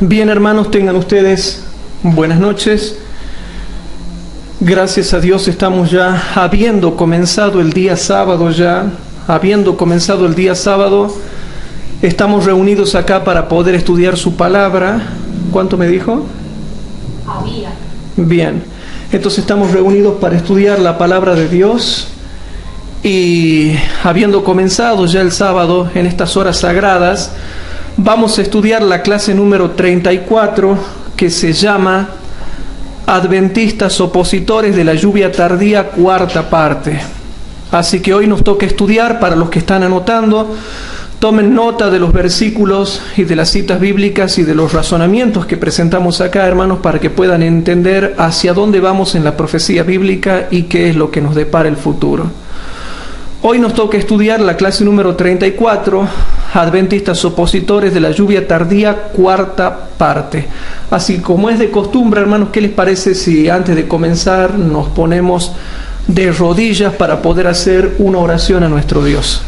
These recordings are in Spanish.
Bien, hermanos, tengan ustedes buenas noches. Gracias a Dios estamos ya habiendo comenzado el día sábado estamos reunidos acá para poder estudiar su palabra. ¿Cuánto me dijo? Había. Bien, entonces estamos reunidos para estudiar la palabra de Dios y habiendo comenzado ya el sábado en estas horas sagradas, vamos a estudiar la clase número 34 que se llama Adventistas opositores de la lluvia tardía, cuarta parte. Así que hoy nos toca estudiar, para los que están anotando, tomen nota de los versículos y de las citas bíblicas y de los razonamientos que presentamos acá, hermanos, para que puedan entender hacia dónde vamos en la profecía bíblica y qué es lo que nos depara el futuro. Hoy nos toca estudiar la clase número 34, Adventistas opositores de la lluvia tardía, cuarta parte. Así como es de costumbre, hermanos, ¿qué les parece si antes de comenzar nos ponemos de rodillas para poder hacer una oración a nuestro Dios?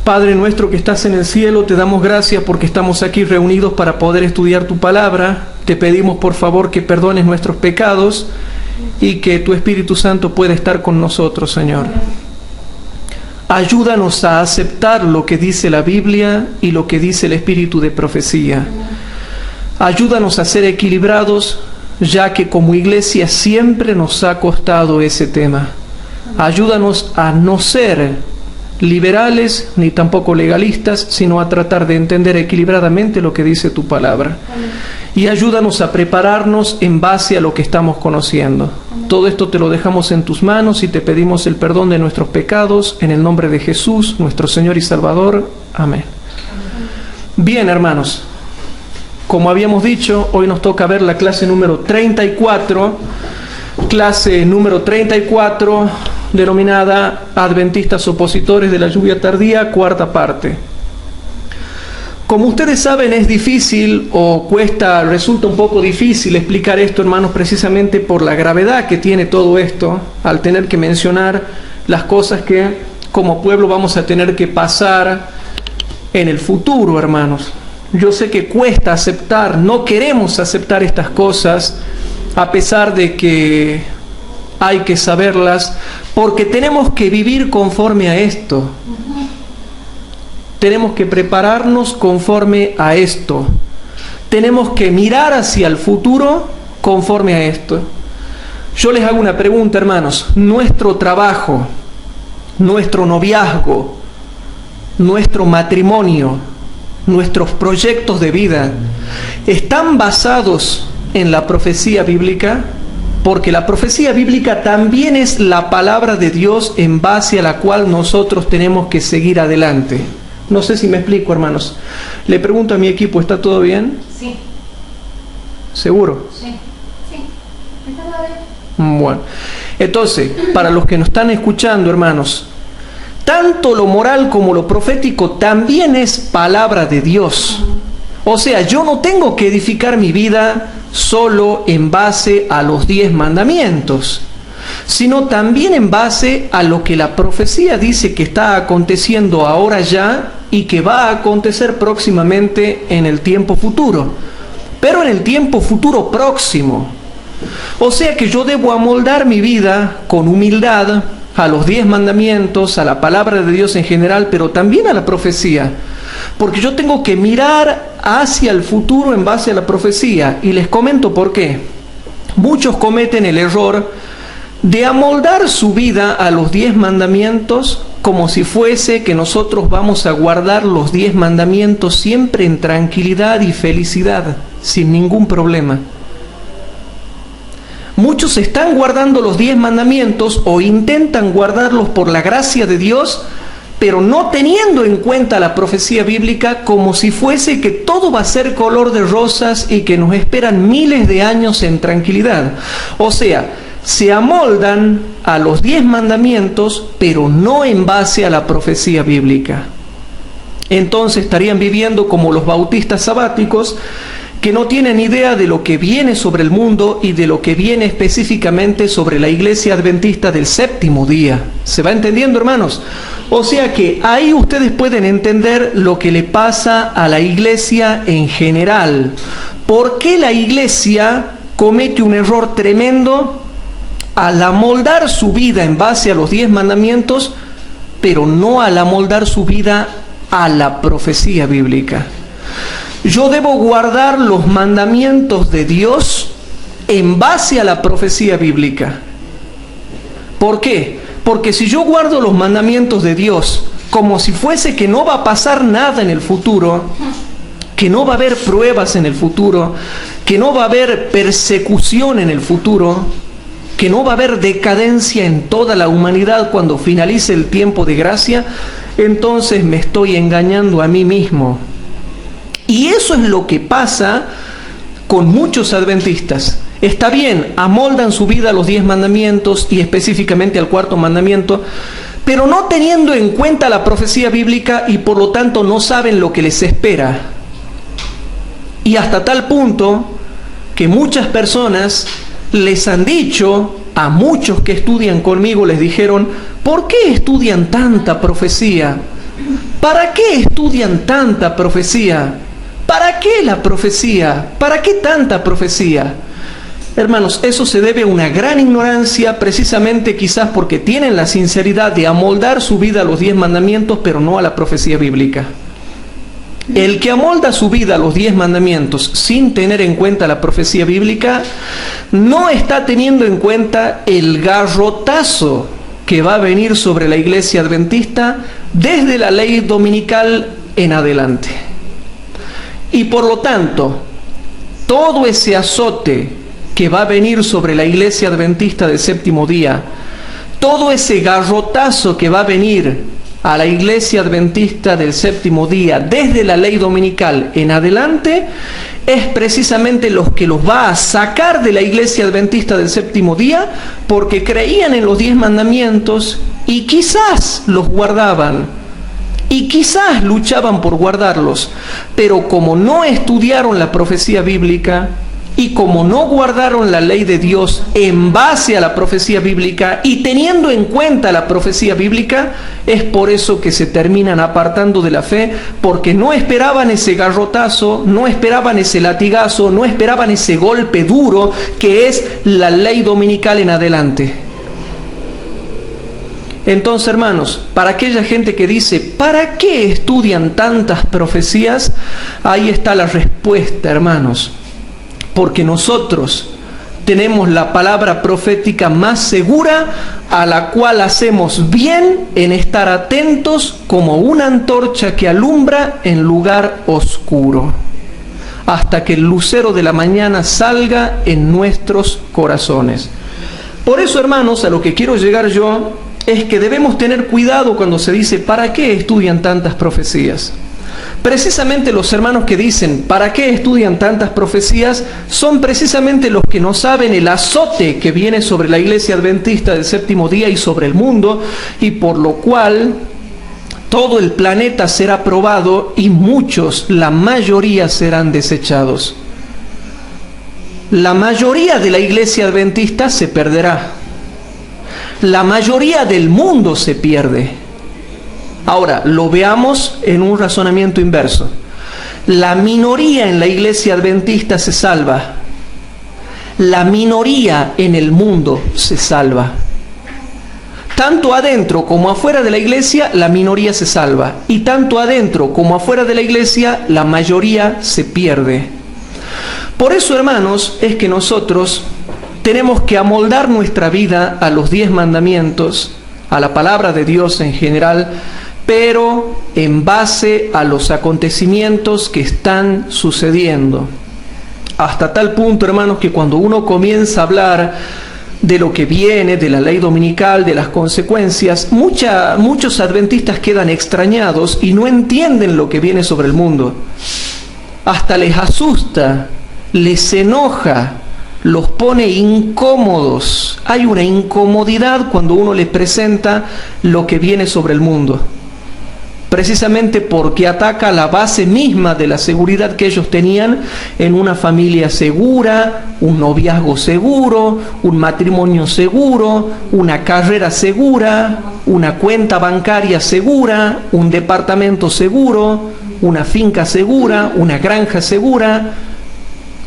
Padre nuestro que estás en el cielo, te damos gracias porque estamos aquí reunidos para poder estudiar tu palabra. Te pedimos por favor que perdones nuestros pecados y que tu Espíritu Santo pueda estar con nosotros, Señor. Ayúdanos a aceptar lo que dice la Biblia y lo que dice el Espíritu de profecía. Ayúdanos a ser equilibrados, ya que como iglesia siempre nos ha costado ese tema. Ayúdanos a no ser liberales ni tampoco legalistas, sino a tratar de entender equilibradamente lo que dice tu palabra. Y ayúdanos a prepararnos en base a lo que estamos conociendo. Todo esto te lo dejamos en tus manos y te pedimos el perdón de nuestros pecados en el nombre de Jesús, nuestro Señor y Salvador. Amén. Bien, hermanos, como habíamos dicho, hoy nos toca ver la clase número 34, denominada Adventistas opositores de la lluvia tardía, cuarta parte. Como ustedes saben, es difícil resulta un poco difícil explicar esto, hermanos, precisamente por la gravedad que tiene todo esto, al tener que mencionar las cosas que como pueblo vamos a tener que pasar en el futuro, hermanos. Yo sé que cuesta aceptar, no queremos aceptar estas cosas, a pesar de que hay que saberlas, porque tenemos que vivir conforme a esto. Tenemos que prepararnos conforme a esto. Tenemos que mirar hacia el futuro conforme a esto. Yo les hago una pregunta, hermanos. Nuestro trabajo, nuestro noviazgo, nuestro matrimonio, nuestros proyectos de vida, ¿están basados en la profecía bíblica? Porque la profecía bíblica también es la palabra de Dios en base a la cual nosotros tenemos que seguir adelante. No sé si me explico, hermanos. Le pregunto a mi equipo, ¿está todo bien? Sí. ¿Seguro? Sí. ¿Está todo bien? Bueno, entonces, para los que nos están escuchando, hermanos, tanto lo moral como lo profético también es palabra de Dios. O sea, yo no tengo que edificar mi vida solo en base a los 10 mandamientos, sino también en base a lo que la profecía dice que está aconteciendo ahora ya y que va a acontecer próximamente en el tiempo futuro, pero en el tiempo futuro próximo. O sea que yo debo amoldar mi vida con humildad a los 10 mandamientos, a la palabra de Dios en general, pero también a la profecía, porque yo tengo que mirar hacia el futuro en base a la profecía. Y les comento por qué. Muchos cometen el error de amoldar su vida a los 10 mandamientos como si fuese que nosotros vamos a guardar los 10 mandamientos siempre en tranquilidad y felicidad, sin ningún problema. Muchos están guardando los 10 mandamientos o intentan guardarlos por la gracia de Dios, pero no teniendo en cuenta la profecía bíblica, como si fuese que todo va a ser color de rosas y que nos esperan miles de años en tranquilidad. O sea, se amoldan a los 10 mandamientos, pero no en base a la profecía bíblica. Entonces estarían viviendo como los bautistas sabáticos, que no tienen idea de lo que viene sobre el mundo y de lo que viene específicamente sobre la iglesia adventista del séptimo día. ¿Se va entendiendo, hermanos? O sea que ahí ustedes pueden entender lo que le pasa a la iglesia en general. ¿Por qué la iglesia comete un error tremendo al amoldar su vida en base a los 10 mandamientos, pero no al amoldar su vida a la profecía bíblica? Yo debo guardar los mandamientos de Dios en base a la profecía bíblica. ¿Por qué? Porque si yo guardo los mandamientos de Dios como si fuese que no va a pasar nada en el futuro, que no va a haber pruebas en el futuro, que no va a haber persecución en el futuro, que no va a haber decadencia en toda la humanidad cuando finalice el tiempo de gracia, entonces me estoy engañando a mí mismo. Y eso es lo que pasa con muchos adventistas. Está bien, amoldan su vida a los 10 mandamientos y específicamente al 4.º mandamiento, pero no teniendo en cuenta la profecía bíblica y por lo tanto no saben lo que les espera. Y hasta tal punto que muchas personas les han dicho, a muchos que estudian conmigo les dijeron: ¿por qué estudian tanta profecía? ¿Para qué estudian tanta profecía? ¿Para qué la profecía? ¿Para qué tanta profecía? Hermanos, eso se debe a una gran ignorancia, precisamente quizás porque tienen la sinceridad de amoldar su vida a los 10 mandamientos, pero no a la profecía bíblica. El que amolda su vida a los 10 mandamientos sin tener en cuenta la profecía bíblica, no está teniendo en cuenta el garrotazo que va a venir sobre la iglesia adventista desde la ley dominical en adelante. Y por lo tanto, todo ese azote que va a venir sobre la iglesia adventista del 7º día, todo ese garrotazo que va a venir a la iglesia adventista del 7º día desde la ley dominical en adelante, es precisamente los que los va a sacar de la iglesia adventista del 7º día porque creían en los 10 mandamientos y quizás los guardaban y quizás luchaban por guardarlos, pero como no estudiaron la profecía bíblica y como no guardaron la ley de Dios en base a la profecía bíblica y teniendo en cuenta la profecía bíblica, es por eso que se terminan apartando de la fe, porque no esperaban ese garrotazo, no esperaban ese latigazo, no esperaban ese golpe duro que es la ley dominical en adelante. Entonces, hermanos, para aquella gente que dice: ¿para qué estudian tantas profecías? Ahí está la respuesta, hermanos. Porque nosotros tenemos la palabra profética más segura, a la cual hacemos bien en estar atentos como una antorcha que alumbra en lugar oscuro, hasta que el lucero de la mañana salga en nuestros corazones. Por eso, hermanos, a lo que quiero llegar yo es que debemos tener cuidado cuando se dice: ¿para qué estudian tantas profecías? Precisamente los hermanos que dicen ¿para qué estudian tantas profecías? Son precisamente los que no saben el azote que viene sobre la iglesia adventista del 7º día y sobre el mundo, y por lo cual todo el planeta será probado y muchos, la mayoría, serán desechados. La mayoría de la iglesia adventista se perderá. La mayoría del mundo se pierde. Ahora, lo veamos en un razonamiento inverso. La minoría en la iglesia adventista se salva. La minoría en el mundo se salva. Tanto adentro como afuera de la iglesia, la minoría se salva. Y tanto adentro como afuera de la iglesia, la mayoría se pierde. Por eso, hermanos, es que nosotros tenemos que amoldar nuestra vida a los 10 mandamientos, a la palabra de Dios en general, pero en base a los acontecimientos que están sucediendo. Hasta tal punto, hermanos, que cuando uno comienza a hablar de lo que viene, de la ley dominical, de las consecuencias, muchos adventistas quedan extrañados y no entienden lo que viene sobre el mundo. Hasta les asusta, les enoja, los pone incómodos. Hay una incomodidad cuando uno les presenta lo que viene sobre el mundo, precisamente porque ataca la base misma de la seguridad que ellos tenían en una familia segura, un noviazgo seguro, un matrimonio seguro, una carrera segura. una cuenta bancaria segura, un departamento seguro, una finca segura, una granja segura,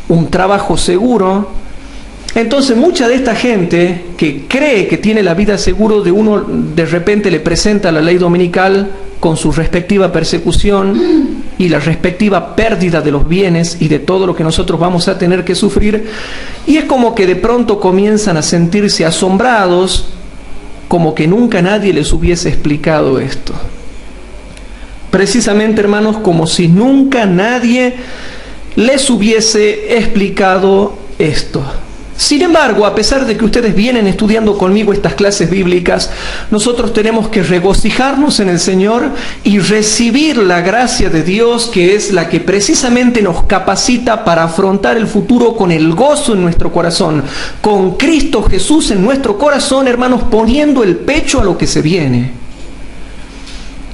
un trabajo seguro. Entonces mucha de esta gente que cree que tiene la vida seguro, de repente le presenta la ley dominical con su respectiva persecución y la respectiva pérdida de los bienes y de todo lo que nosotros vamos a tener que sufrir, y es como que de pronto comienzan a sentirse asombrados, como que nunca nadie les hubiese explicado esto. Precisamente, hermanos, como si nunca nadie les hubiese explicado esto. Sin embargo, a pesar de que ustedes vienen estudiando conmigo estas clases bíblicas, nosotros tenemos que regocijarnos en el Señor y recibir la gracia de Dios, que es la que precisamente nos capacita para afrontar el futuro con el gozo en nuestro corazón, con Cristo Jesús en nuestro corazón, hermanos, poniendo el pecho a lo que se viene.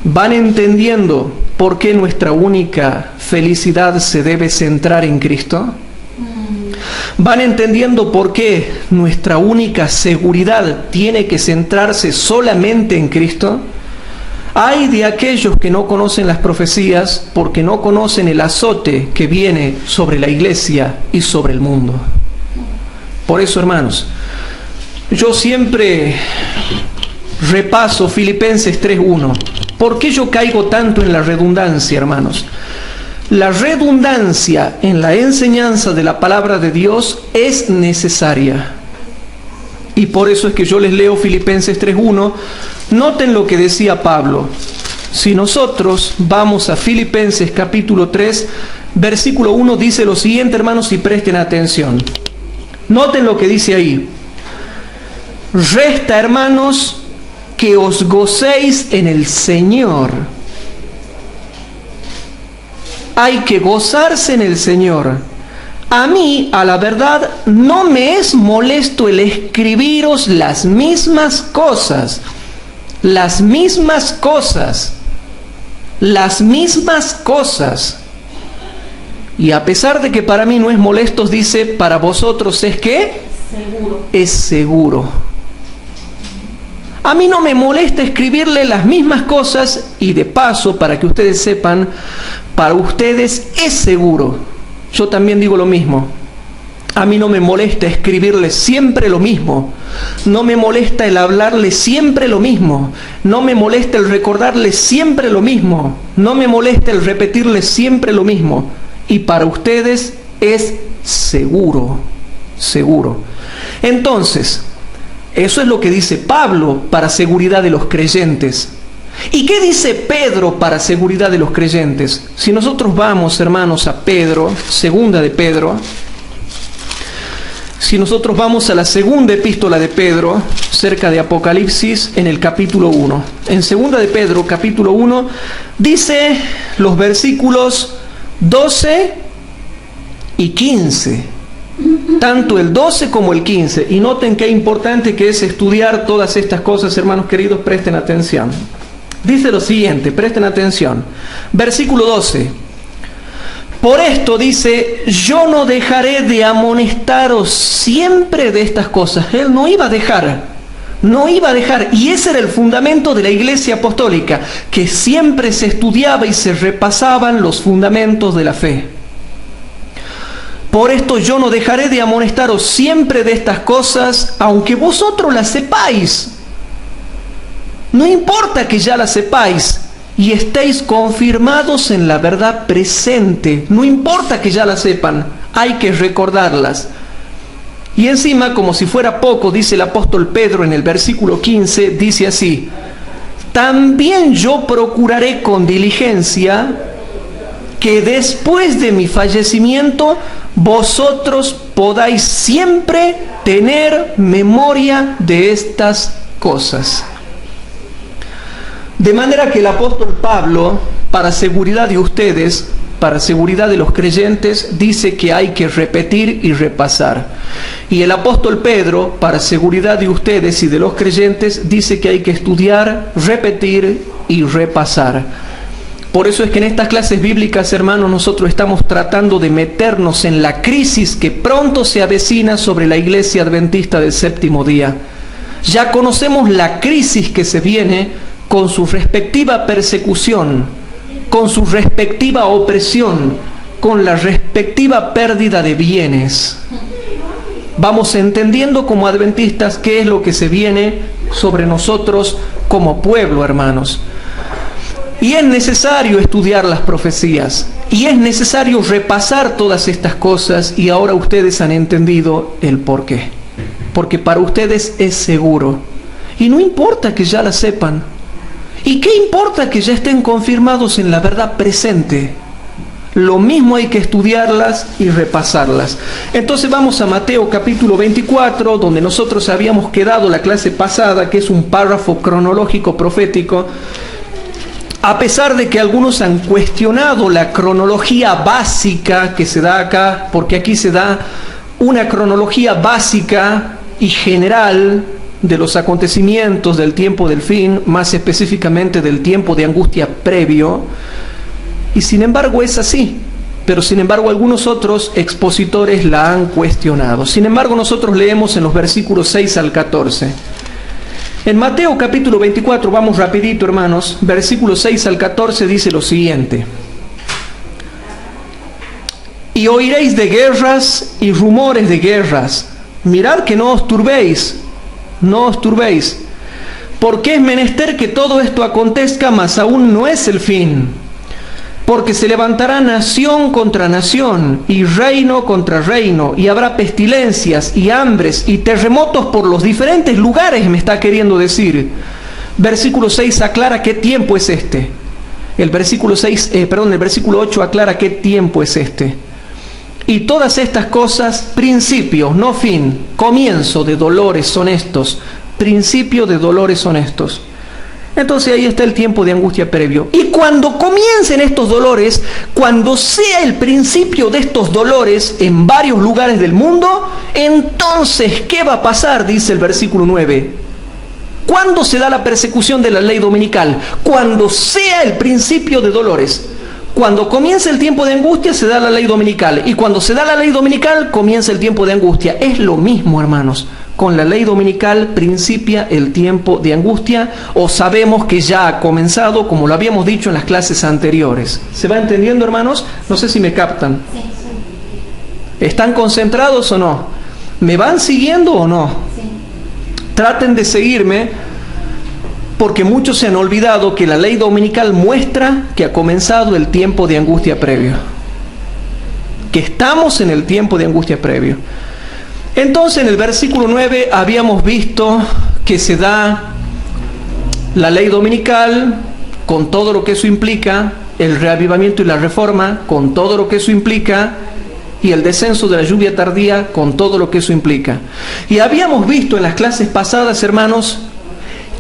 ¿Van entendiendo por qué nuestra única felicidad se debe centrar en Cristo? ¿Van entendiendo por qué nuestra única seguridad tiene que centrarse solamente en Cristo? Ay de aquellos que no conocen las profecías, porque no conocen el azote que viene sobre la iglesia y sobre el mundo. Por eso, hermanos, yo siempre repaso Filipenses 3:1. ¿Por qué yo caigo tanto en la redundancia, hermanos? La redundancia en la enseñanza de la palabra de Dios es necesaria. Y por eso es que yo les leo Filipenses 3:1. Noten lo que decía Pablo. Si nosotros vamos a Filipenses capítulo 3, versículo 1, dice lo siguiente, hermanos, y presten atención. Noten lo que dice ahí. Resta, hermanos, que os gocéis en el Señor. Hay que gozarse en el Señor. A mí, a la verdad, no me es molesto el escribiros las mismas cosas. Las mismas cosas. Las mismas cosas. Y a pesar de que para mí no es molesto, dice, para vosotros es ¿qué? Seguro. Es seguro. A mí no me molesta escribirle las mismas cosas, y de paso, para que ustedes sepan, para ustedes es seguro. Yo también digo lo mismo. A mí no me molesta escribirle siempre lo mismo. No me molesta el hablarle siempre lo mismo. No me molesta el recordarle siempre lo mismo. No me molesta el repetirle siempre lo mismo. Y para ustedes es seguro. Seguro. Entonces, eso es lo que dice Pablo para seguridad de los creyentes. ¿Y qué dice Pedro para seguridad de los creyentes? Si nosotros vamos, hermanos, a Pedro, segunda de Pedro, si nosotros vamos a la segunda epístola de Pedro, cerca de Apocalipsis, en el capítulo 1. En segunda de Pedro, capítulo 1, dice los versículos 12 y 15. Tanto el 12 como el 15. Y noten qué importante que es estudiar todas estas cosas, hermanos queridos, presten atención. Dice lo siguiente, presten atención. Versículo 12. Por esto dice, yo no dejaré de amonestaros siempre de estas cosas. Él no iba a dejar. Y ese era el fundamento de la iglesia apostólica, que siempre se estudiaba y se repasaban los fundamentos de la fe. Por esto yo no dejaré de amonestaros siempre de estas cosas, aunque vosotros las sepáis. No importa que ya las sepáis y estéis confirmados en la verdad presente. No importa que ya las sepan, hay que recordarlas. Y encima, como si fuera poco, dice el apóstol Pedro en el versículo 15, dice así: también yo procuraré con diligencia que después de mi fallecimiento vosotros podáis siempre tener memoria de estas cosas. De manera que el apóstol Pablo, para seguridad de ustedes, para seguridad de los creyentes, dice que hay que repetir y repasar. Y el apóstol Pedro, para seguridad de ustedes y de los creyentes, dice que hay que estudiar, repetir y repasar. Por eso es que en estas clases bíblicas, hermanos, nosotros estamos tratando de meternos en la crisis que pronto se avecina sobre la iglesia adventista del séptimo día. Ya conocemos la crisis que se viene con su respectiva persecución, con su respectiva opresión, con la respectiva pérdida de bienes. Vamos entendiendo como adventistas qué es lo que se viene sobre nosotros como pueblo, hermanos. Y es necesario estudiar las profecías, y es necesario repasar todas estas cosas, y ahora ustedes han entendido el porqué. Porque para ustedes es seguro. Y no importa que ya la sepan. ¿Y qué importa que ya estén confirmados en la verdad presente? Lo mismo hay que estudiarlas y repasarlas. Entonces vamos a Mateo capítulo 24, donde nosotros habíamos quedado la clase pasada, que es un párrafo cronológico profético. A pesar de que algunos han cuestionado la cronología básica que se da acá, porque aquí se da una cronología básica y general de los acontecimientos del tiempo del fin, más específicamente del tiempo de angustia previo, y sin embargo es así, pero sin embargo algunos otros expositores la han cuestionado. Sin embargo nosotros leemos en los versículos 6 al 14. En Mateo capítulo 24, vamos rapidito hermanos, versículos 6 al 14 dice lo siguiente: y oiréis de guerras y rumores de guerras. Mirad que no os turbéis, porque es menester que todo esto acontezca, mas aún no es el fin. Porque se levantará nación contra nación, y reino contra reino, y habrá pestilencias, y hambres, y terremotos por los diferentes lugares, me está queriendo decir. Versículo 6 aclara qué tiempo es este. El versículo 8 aclara qué tiempo es este. Y todas estas cosas, principio, no fin, comienzo de dolores son estos, principio de dolores son estos. Entonces ahí está el tiempo de angustia previo. Y cuando comiencen estos dolores, cuando sea el principio de estos dolores en varios lugares del mundo, entonces, ¿qué va a pasar? Dice el versículo 9. ¿Cuándo se da la persecución de la ley dominical? Cuando sea el principio de dolores. Cuando comienza el tiempo de angustia se da la ley dominical, y cuando se da la ley dominical comienza el tiempo de angustia. Es lo mismo, hermanos. Con la ley dominical principia el tiempo de angustia, o sabemos que ya ha comenzado, como lo habíamos dicho en las clases anteriores. ¿Se va entendiendo, hermanos? No sé si me captan. Sí. ¿Están concentrados o no? ¿Me van siguiendo o no? Sí. Traten de seguirme, porque muchos se han olvidado que la ley dominical muestra que ha comenzado el tiempo de angustia previo. Que estamos en el tiempo de angustia previo. Entonces en el versículo 9 habíamos visto que se da la ley dominical con todo lo que eso implica, el reavivamiento y la reforma con todo lo que eso implica, y el descenso de la lluvia tardía con todo lo que eso implica. Y habíamos visto en las clases pasadas, hermanos,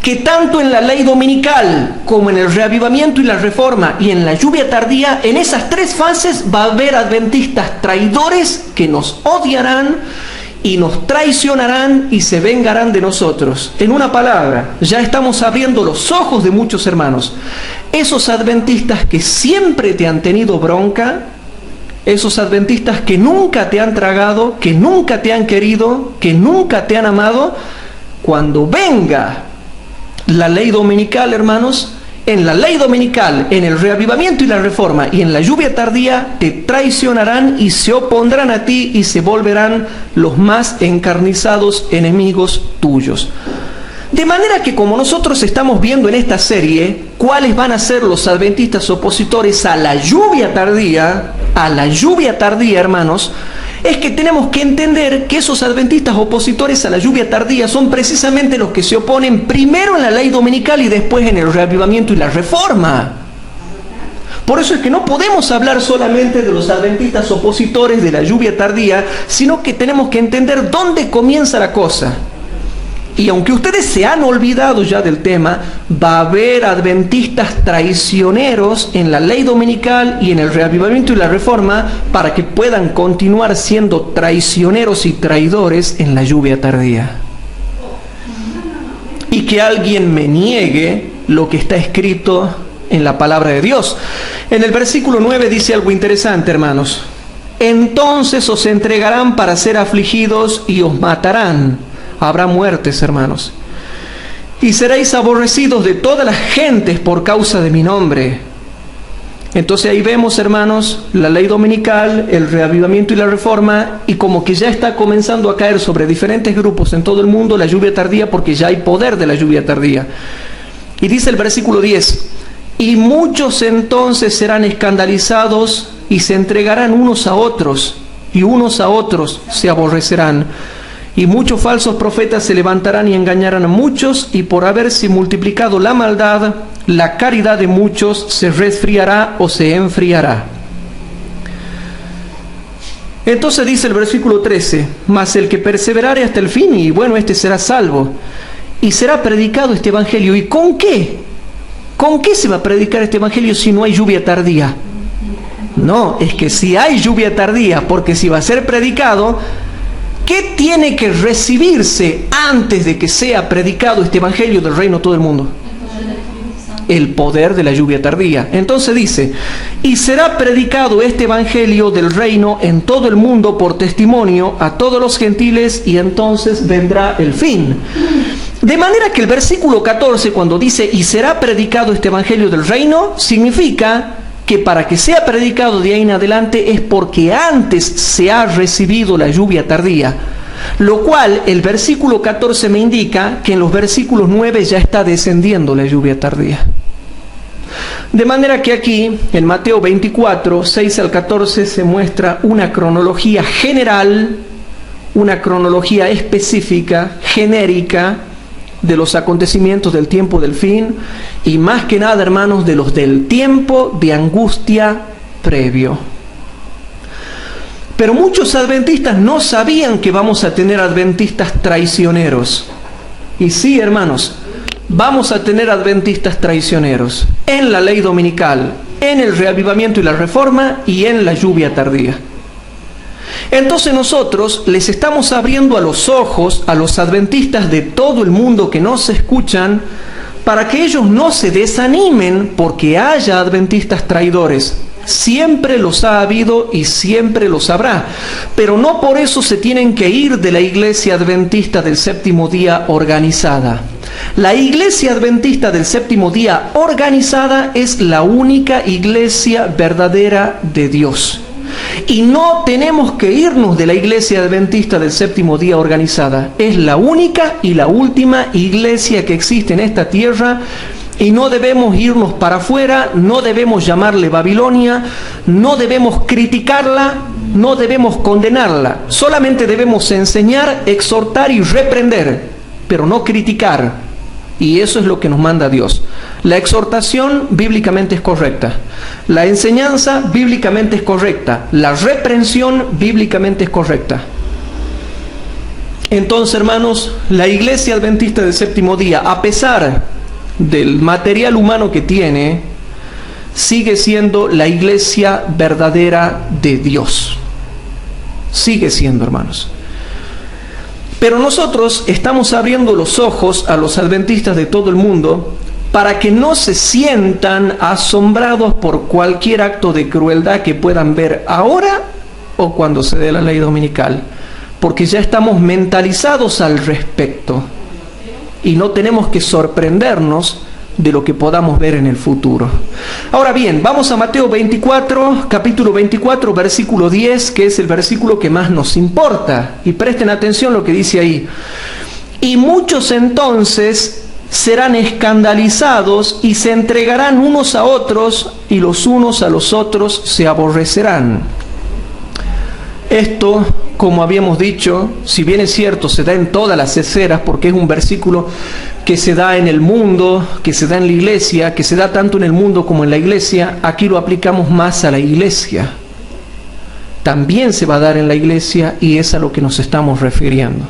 que tanto en la ley dominical como en el reavivamiento y la reforma y en la lluvia tardía, en esas tres fases va a haber adventistas traidores que nos odiarán y nos traicionarán y se vengarán de nosotros. En una palabra, ya estamos abriendo los ojos de muchos hermanos. Esos adventistas que siempre te han tenido bronca, esos adventistas que nunca te han tragado, que nunca te han querido, que nunca te han amado, cuando venga la ley dominical, hermanos, en la ley dominical, en el reavivamiento y la reforma y en la lluvia tardía, te traicionarán y se opondrán a ti y se volverán los más encarnizados enemigos tuyos. De manera que, como nosotros estamos viendo en esta serie, cuáles van a ser los adventistas opositores a la lluvia tardía, hermanos, es que tenemos que entender que esos adventistas opositores a la lluvia tardía son precisamente los que se oponen primero en la ley dominical y después en el reavivamiento y la reforma. Por eso es que no podemos hablar solamente de los adventistas opositores de la lluvia tardía, sino que tenemos que entender dónde comienza la cosa. Y aunque ustedes se han olvidado ya del tema, va a haber adventistas traicioneros en la ley dominical y en el reavivamiento y la reforma para que puedan continuar siendo traicioneros y traidores en la lluvia tardía. Y que alguien me niegue lo que está escrito en la palabra de Dios. En el versículo 9 dice algo interesante, hermanos. Entonces os entregarán para ser afligidos y os matarán. Habrá muertes, hermanos. y seréis aborrecidos de todas las gentes por causa de mi nombre. Entonces ahí vemos, hermanos, la ley dominical, el reavivamiento y la reforma, y como que ya está comenzando a caer sobre diferentes grupos en todo el mundo la lluvia tardía, porque ya hay poder de la lluvia tardía. Y dice el versículo 10, y muchos entonces serán escandalizados y se entregarán unos a otros, y unos a otros se aborrecerán. Y muchos falsos profetas se levantarán y engañarán a muchos, y por haberse multiplicado la maldad, la caridad de muchos se resfriará o se enfriará. Entonces dice el versículo 13, mas el que perseverare hasta el fin, y bueno, este será salvo. Y será predicado este evangelio. ¿Y con qué? ¿Con qué se va a predicar este evangelio si no hay lluvia tardía? No, es que si hay lluvia tardía, porque si va a ser predicado, ¿qué tiene que recibirse antes de que sea predicado este evangelio del reino a todo el mundo? El poder de la lluvia tardía. Entonces dice, y será predicado este evangelio del reino en todo el mundo por testimonio a todos los gentiles, y entonces vendrá el fin. De manera que el versículo 14, cuando dice, y será predicado este evangelio del reino, significa que para que sea predicado de ahí en adelante es porque antes se ha recibido la lluvia tardía. Lo cual el versículo 14 me indica que en los versículos 9 ya está descendiendo la lluvia tardía. De manera que aquí, en Mateo 24, 6 al 14, se muestra una cronología general, una cronología específica, genérica, de los acontecimientos del tiempo del fin, y más que nada, hermanos, de los del tiempo de angustia previo. Pero muchos adventistas no sabían que vamos a tener adventistas traicioneros. Y sí, hermanos, vamos a tener adventistas traicioneros en la ley dominical, en el reavivamiento y la reforma, y en la lluvia tardía. Entonces nosotros les estamos abriendo a los ojos a los adventistas de todo el mundo que nos escuchan, para que ellos no se desanimen porque haya adventistas traidores. Siempre los ha habido y siempre los habrá, pero no por eso se tienen que ir de la iglesia adventista del séptimo día organizada. La iglesia adventista del séptimo día organizada es la única iglesia verdadera de Dios. Y no tenemos que irnos de la iglesia adventista del séptimo día organizada. Es la única y la última iglesia que existe en esta tierra, y no debemos irnos para afuera, no debemos llamarle Babilonia, no debemos criticarla, no debemos condenarla. Solamente debemos enseñar, exhortar y reprender, pero no criticar. Y eso es lo que nos manda Dios. La exhortación bíblicamente es correcta. La enseñanza bíblicamente es correcta. La reprensión bíblicamente es correcta. Entonces, hermanos, la iglesia adventista del séptimo día, a pesar del material humano que tiene, sigue siendo la iglesia verdadera de Dios. Sigue siendo, hermanos. Pero nosotros estamos abriendo los ojos a los adventistas de todo el mundo para que no se sientan asombrados por cualquier acto de crueldad que puedan ver ahora o cuando se dé la ley dominical, porque ya estamos mentalizados al respecto y no tenemos que sorprendernos de lo que podamos ver en el futuro. Ahora bien, vamos a Mateo 24, capítulo 24, versículo 10, que es el versículo que más nos importa. Y presten atención lo que dice ahí. Y muchos entonces serán escandalizados y se entregarán unos a otros, y los unos a los otros se aborrecerán. Esto, como habíamos dicho, si bien es cierto, se da en todas las esferas, porque es un versículo que se da en el mundo, que se da en la iglesia, que se da tanto en el mundo como en la iglesia. Aquí lo aplicamos más a la iglesia. También se va a dar en la iglesia, y es a lo que nos estamos refiriendo.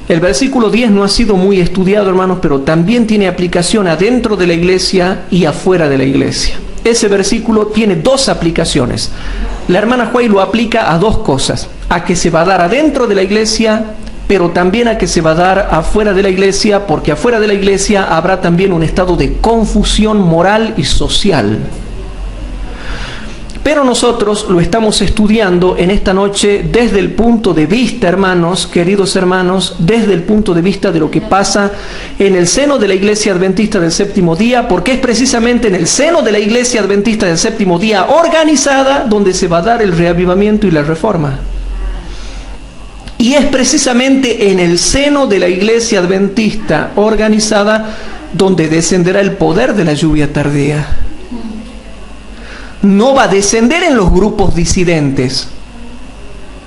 El versículo 10 no ha sido muy estudiado, hermanos, pero también tiene aplicación adentro de la iglesia y afuera de la iglesia. Ese versículo tiene dos aplicaciones. La hermana Huay lo aplica a dos cosas: a que se va a dar adentro de la iglesia, pero también a que se va a dar afuera de la iglesia, porque afuera de la iglesia habrá también un estado de confusión moral y social. Pero nosotros lo estamos estudiando en esta noche desde el punto de vista, hermanos, queridos hermanos, desde el punto de vista de lo que pasa en el seno de la Iglesia Adventista del Séptimo Día, porque es precisamente en el seno de la Iglesia Adventista del Séptimo Día organizada donde se va a dar el reavivamiento y la reforma. Y es precisamente en el seno de la Iglesia Adventista organizada donde descenderá el poder de la lluvia tardía. No va a descender en los grupos disidentes,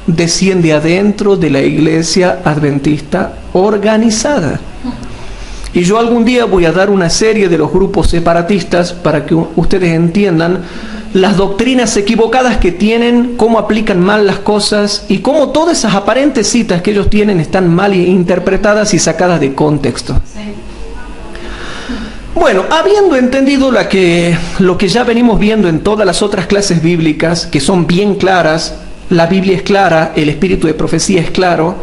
desciende adentro de la Iglesia Adventista organizada. Y yo algún día voy a dar una serie de los grupos separatistas para que ustedes entiendan las doctrinas equivocadas que tienen, cómo aplican mal las cosas y cómo todas esas aparentes citas que ellos tienen están mal interpretadas y sacadas de contexto. Bueno, habiendo entendido lo que ya venimos viendo en todas las otras clases bíblicas, que son bien claras, la Biblia es clara, el espíritu de profecía es claro,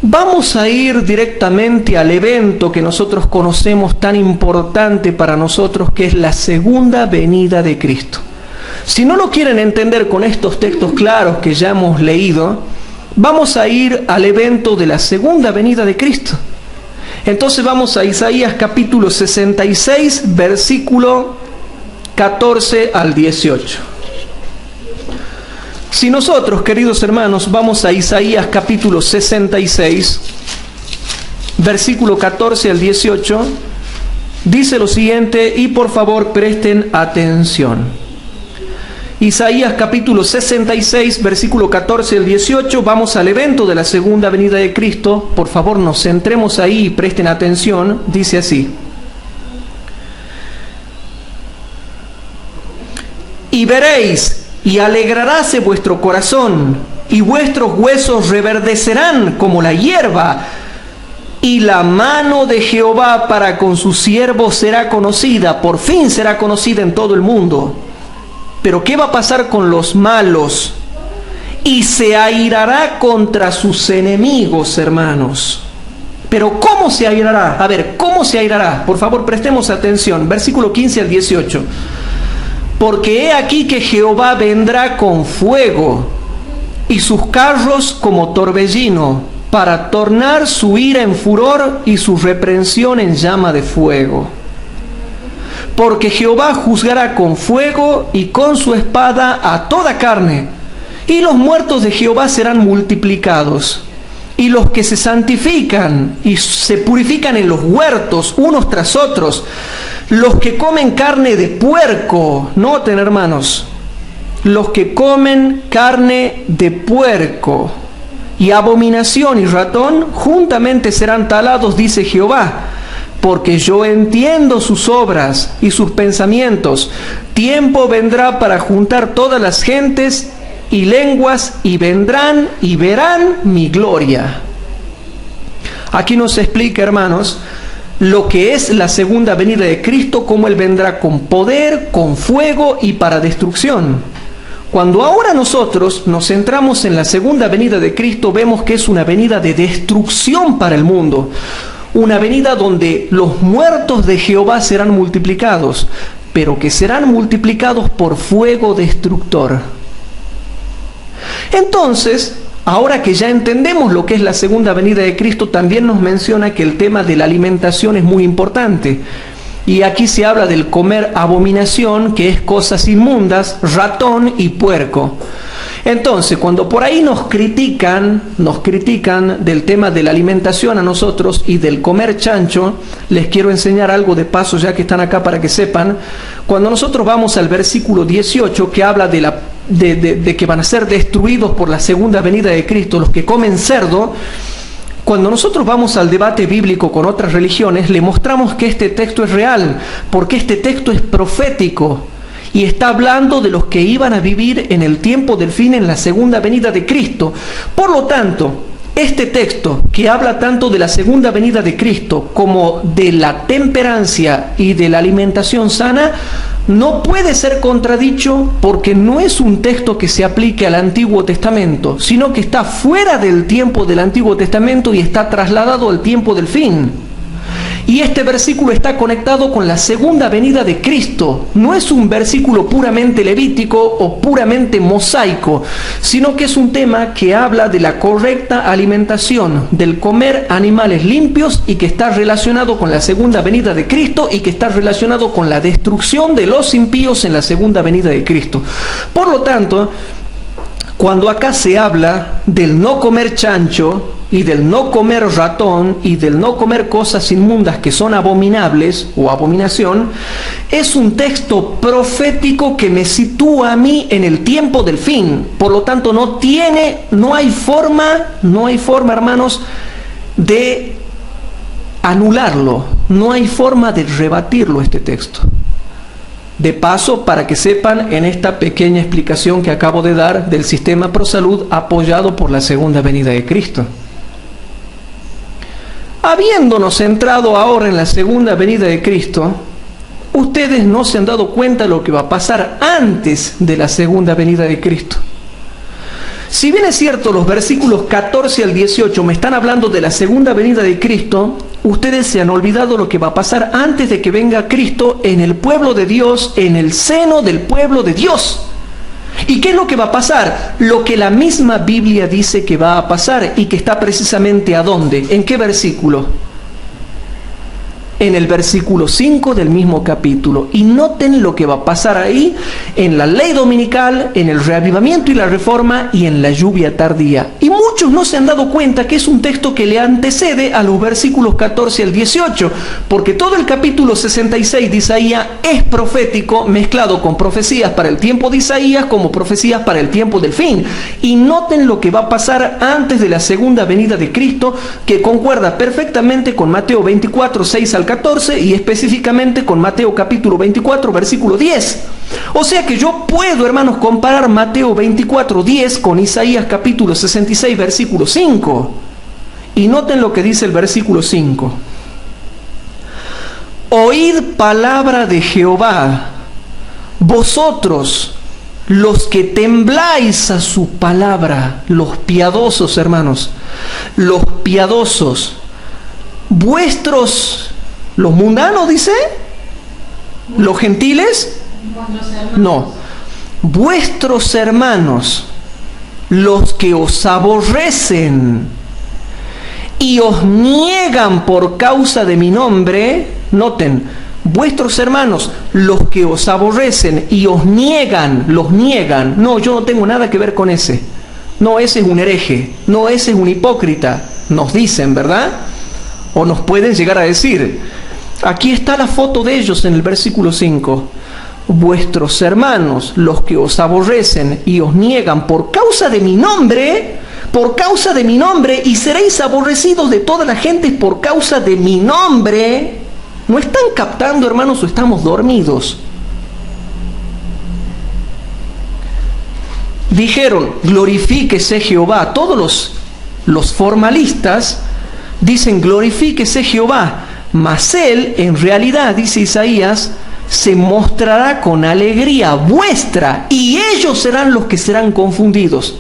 vamos a ir directamente al evento que nosotros conocemos tan importante para nosotros, que es la segunda venida de Cristo. Si no lo quieren entender con estos textos claros que ya hemos leído, vamos a ir al evento de la segunda venida de Cristo. Entonces vamos a Isaías capítulo 66, versículo 14 al 18. Si nosotros, queridos hermanos, vamos a Isaías capítulo 66, versículo 14 al 18, dice lo siguiente, y por favor presten atención. Isaías capítulo 66, versículo 14 al 18, vamos al evento de la segunda venida de Cristo. Por favor, nos centremos ahí y presten atención. Dice así: y veréis, y alegraráse vuestro corazón, y vuestros huesos reverdecerán como la hierba, y la mano de Jehová para con sus siervos será conocida, por fin será conocida en todo el mundo. Pero ¿qué va a pasar con los malos? Y se airará contra sus enemigos, hermanos. Pero ¿cómo se airará? A ver, ¿cómo se airará? Por favor, prestemos atención. Versículo 15 al 18. Porque he aquí que Jehová vendrá con fuego, y sus carros como torbellino, para tornar su ira en furor y su reprensión en llama de fuego. Porque Jehová juzgará con fuego y con su espada a toda carne, y los muertos de Jehová serán multiplicados, y los que se santifican y se purifican en los huertos unos tras otros, los que comen carne de puerco, noten hermanos, los que comen carne de puerco, y abominación y ratón, juntamente serán talados, dice Jehová. Porque yo entiendo sus obras y sus pensamientos. Tiempo vendrá para juntar todas las gentes y lenguas, y vendrán y verán mi gloria. Aquí nos explica, hermanos, lo que es la segunda venida de Cristo, cómo Él vendrá con poder, con fuego y para destrucción. Cuando ahora nosotros nos centramos en la segunda venida de Cristo, vemos que es una venida de destrucción para el mundo. Una venida donde los muertos de Jehová serán multiplicados, pero que serán multiplicados por fuego destructor. Entonces, ahora que ya entendemos lo que es la segunda venida de Cristo, también nos menciona que el tema de la alimentación es muy importante. Y aquí se habla del comer abominación, que es cosas inmundas, ratón y puerco. Entonces, cuando por ahí nos critican del tema de la alimentación a nosotros y del comer chancho, les quiero enseñar algo de paso, ya que están acá para que sepan. Cuando nosotros vamos al versículo 18, que habla de que van a ser destruidos por la segunda venida de Cristo los que comen cerdo, cuando nosotros vamos al debate bíblico con otras religiones, le mostramos que este texto es real, porque este texto es profético. Y está hablando de los que iban a vivir en el tiempo del fin, en la segunda venida de Cristo. Por lo tanto, este texto que habla tanto de la segunda venida de Cristo como de la temperancia y de la alimentación sana, no puede ser contradicho, porque no es un texto que se aplique al Antiguo Testamento, sino que está fuera del tiempo del Antiguo Testamento y está trasladado al tiempo del fin. Y este versículo está conectado con la segunda venida de Cristo. No es un versículo puramente levítico o puramente mosaico, sino que es un tema que habla de la correcta alimentación, del comer animales limpios, y que está relacionado con la segunda venida de Cristo y que está relacionado con la destrucción de los impíos en la segunda venida de Cristo. Por lo tanto, cuando acá se habla del no comer chancho y del no comer ratón y del no comer cosas inmundas que son abominables o abominación, es un texto profético que me sitúa a mí en el tiempo del fin. Por lo tanto, no hay forma, hermanos, de anularlo, no hay forma de rebatirlo este texto. De paso, para que sepan, en esta pequeña explicación que acabo de dar del sistema ProSalud apoyado por la segunda venida de Cristo. Habiéndonos centrado ahora en la segunda venida de Cristo, ustedes no se han dado cuenta de lo que va a pasar antes de la segunda venida de Cristo. Si bien es cierto, los versículos 14 al 18 me están hablando de la segunda venida de Cristo, ustedes se han olvidado lo que va a pasar antes de que venga Cristo en el pueblo de Dios, en el seno del pueblo de Dios. ¿Y qué es lo que va a pasar? Lo que la misma Biblia dice que va a pasar, y que está precisamente ¿a dónde? ¿En qué versículo? En el versículo 5 del mismo capítulo. Y noten lo que va a pasar ahí en la ley dominical, en el reavivamiento y la reforma y en la lluvia tardía. Y muchos no se han dado cuenta que es un texto que le antecede a los versículos 14 al 18, porque todo el capítulo 66 de Isaías es profético, mezclado con profecías para el tiempo de Isaías como profecías para el tiempo del fin. Y noten lo que va a pasar antes de la segunda venida de Cristo, que concuerda perfectamente con Mateo 24, 6 al 14, y específicamente con Mateo capítulo 24, versículo 10. O sea que yo puedo, hermanos, comparar Mateo 24, 10 con Isaías capítulo 66, versículo 5. Y noten lo que dice el versículo 5. Oíd palabra de Jehová, vosotros los que tembláis a su palabra, los piadosos, hermanos, los piadosos, vuestros, los mundanos, dice, los gentiles, no, vuestros hermanos, los que os aborrecen y os niegan por causa de mi nombre, noten, vuestros hermanos, los que os aborrecen y os niegan, los niegan, no, yo no tengo nada que ver con ese, no, ese es un hereje, no, ese es un hipócrita, nos dicen, ¿verdad? O nos pueden llegar a decir. Aquí está la foto de ellos en el versículo 5. Vuestros hermanos, los que os aborrecen y os niegan por causa de mi nombre, y seréis aborrecidos de toda la gente por causa de mi nombre. ¿No están captando, hermanos, o estamos dormidos? Dijeron, glorifíquese Jehová. Todos los formalistas dicen, glorifíquese Jehová. Mas él, en realidad, dice Isaías, se mostrará con alegría vuestra, y ellos serán los que serán confundidos.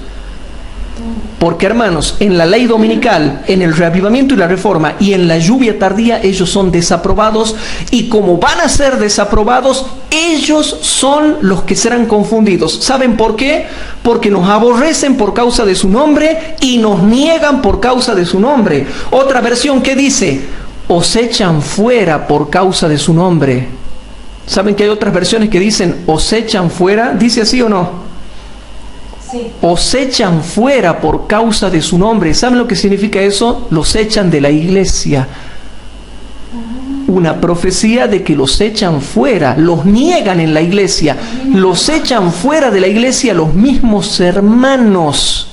Porque, hermanos, en la ley dominical, en el reavivamiento y la reforma y en la lluvia tardía, ellos son desaprobados, y como van a ser desaprobados, ellos son los que serán confundidos. ¿Saben por qué? Porque nos aborrecen por causa de su nombre y nos niegan por causa de su nombre. Otra versión que dice, os echan fuera por causa de su nombre. ¿Saben que hay otras versiones que dicen, os echan fuera? ¿Dice así o no? Sí. Os echan fuera por causa de su nombre. ¿Saben lo que significa eso? Los echan de la iglesia. Una profecía de que los echan fuera, los niegan en la iglesia, los echan fuera de la iglesia los mismos hermanos.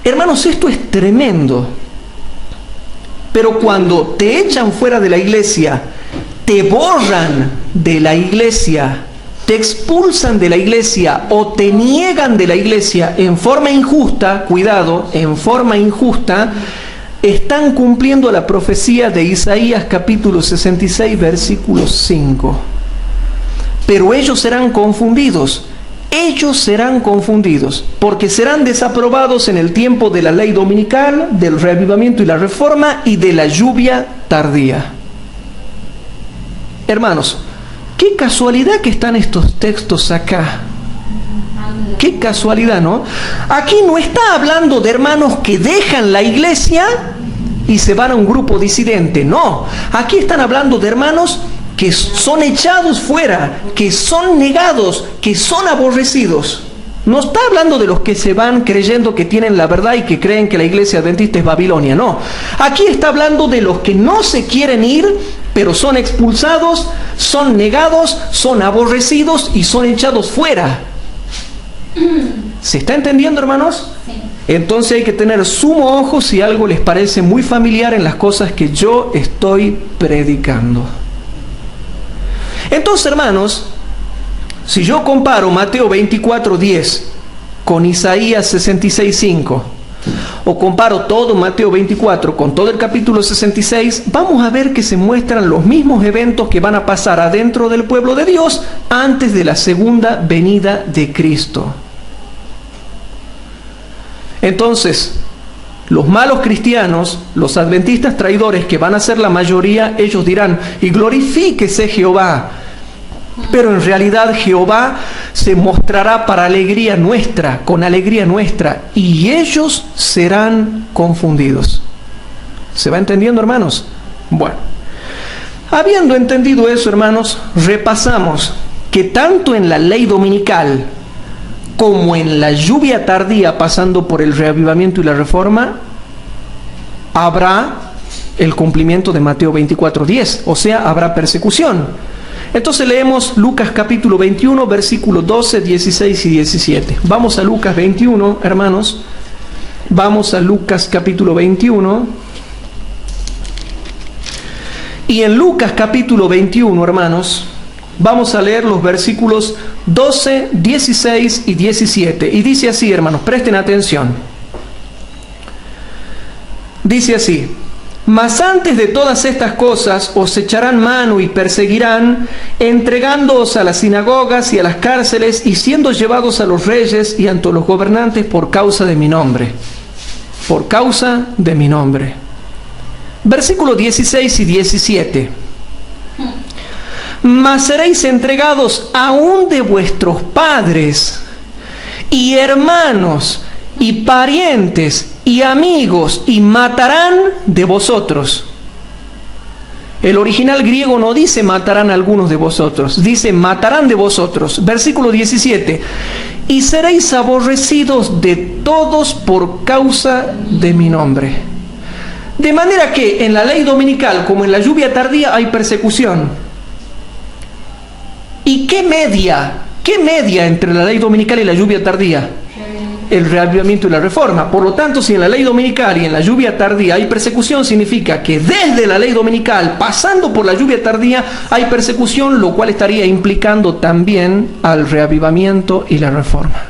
Hermanos, esto es tremendo. Pero cuando te echan fuera de la iglesia, te borran de la iglesia, te expulsan de la iglesia o te niegan de la iglesia en forma injusta, cuidado, en forma injusta, están cumpliendo la profecía de Isaías capítulo 66, versículo 5. Pero ellos serán confundidos ellos serán confundidos, porque serán desaprobados en el tiempo de la ley dominical, del reavivamiento y la reforma y de la lluvia tardía. Hermanos, qué casualidad que están estos textos acá. Qué casualidad, ¿no? Aquí no está hablando de hermanos que dejan la iglesia y se van a un grupo disidente, no. Aquí están hablando de hermanos que son echados fuera, que son negados, que son aborrecidos. No está hablando de los que se van creyendo que tienen la verdad y que creen que la iglesia adventista es Babilonia, no. Aquí está hablando de los que no se quieren ir, pero son expulsados, son negados, son aborrecidos y son echados fuera. ¿Se está entendiendo, hermanos? Sí. Entonces hay que tener sumo ojo si algo les parece muy familiar en las cosas que yo estoy predicando. Entonces, hermanos, si yo comparo Mateo 24:10 con Isaías 66:5, o comparo todo Mateo 24 con todo el capítulo 66, vamos a ver que se muestran los mismos eventos que van a pasar adentro del pueblo de Dios antes de la segunda venida de Cristo. Entonces, los malos cristianos, los adventistas traidores, que van a ser la mayoría, ellos dirán, y glorifíquese Jehová. Pero en realidad Jehová se mostrará para alegría nuestra, con alegría nuestra, y ellos serán confundidos. ¿Se va entendiendo, hermanos? Bueno, habiendo entendido eso, hermanos, repasamos que tanto en la ley dominical como en la lluvia tardía, pasando por el reavivamiento y la reforma, habrá el cumplimiento de Mateo 24:10, o sea, habrá persecución. Entonces leemos Lucas capítulo 21, versículos 12, 16 y 17. Vamos a Lucas 21, hermanos. Vamos a Lucas capítulo 21. Y en Lucas capítulo 21, hermanos, vamos a leer los versículos 12, 16 y 17. Y dice así, hermanos, presten atención. Dice así: mas antes de todas estas cosas os echarán mano y perseguirán, entregándoos a las sinagogas y a las cárceles, y siendo llevados a los reyes y ante los gobernantes por causa de mi nombre. Por causa de mi nombre. Versículos 16 y 17. Mas seréis entregados aún de vuestros padres y hermanos y parientes y amigos, y matarán de vosotros. El original griego no dice matarán a algunos de vosotros, dice matarán de vosotros. Versículo 17. Y seréis aborrecidos de todos por causa de mi nombre. De manera que en la ley dominical como en la lluvia tardía hay persecución. ¿Y qué media entre la ley dominical y la lluvia tardía? El reavivamiento y la reforma. Por lo tanto, si en la ley dominical y en la lluvia tardía hay persecución, significa que desde la ley dominical, pasando por la lluvia tardía, hay persecución, lo cual estaría implicando también al reavivamiento y la reforma.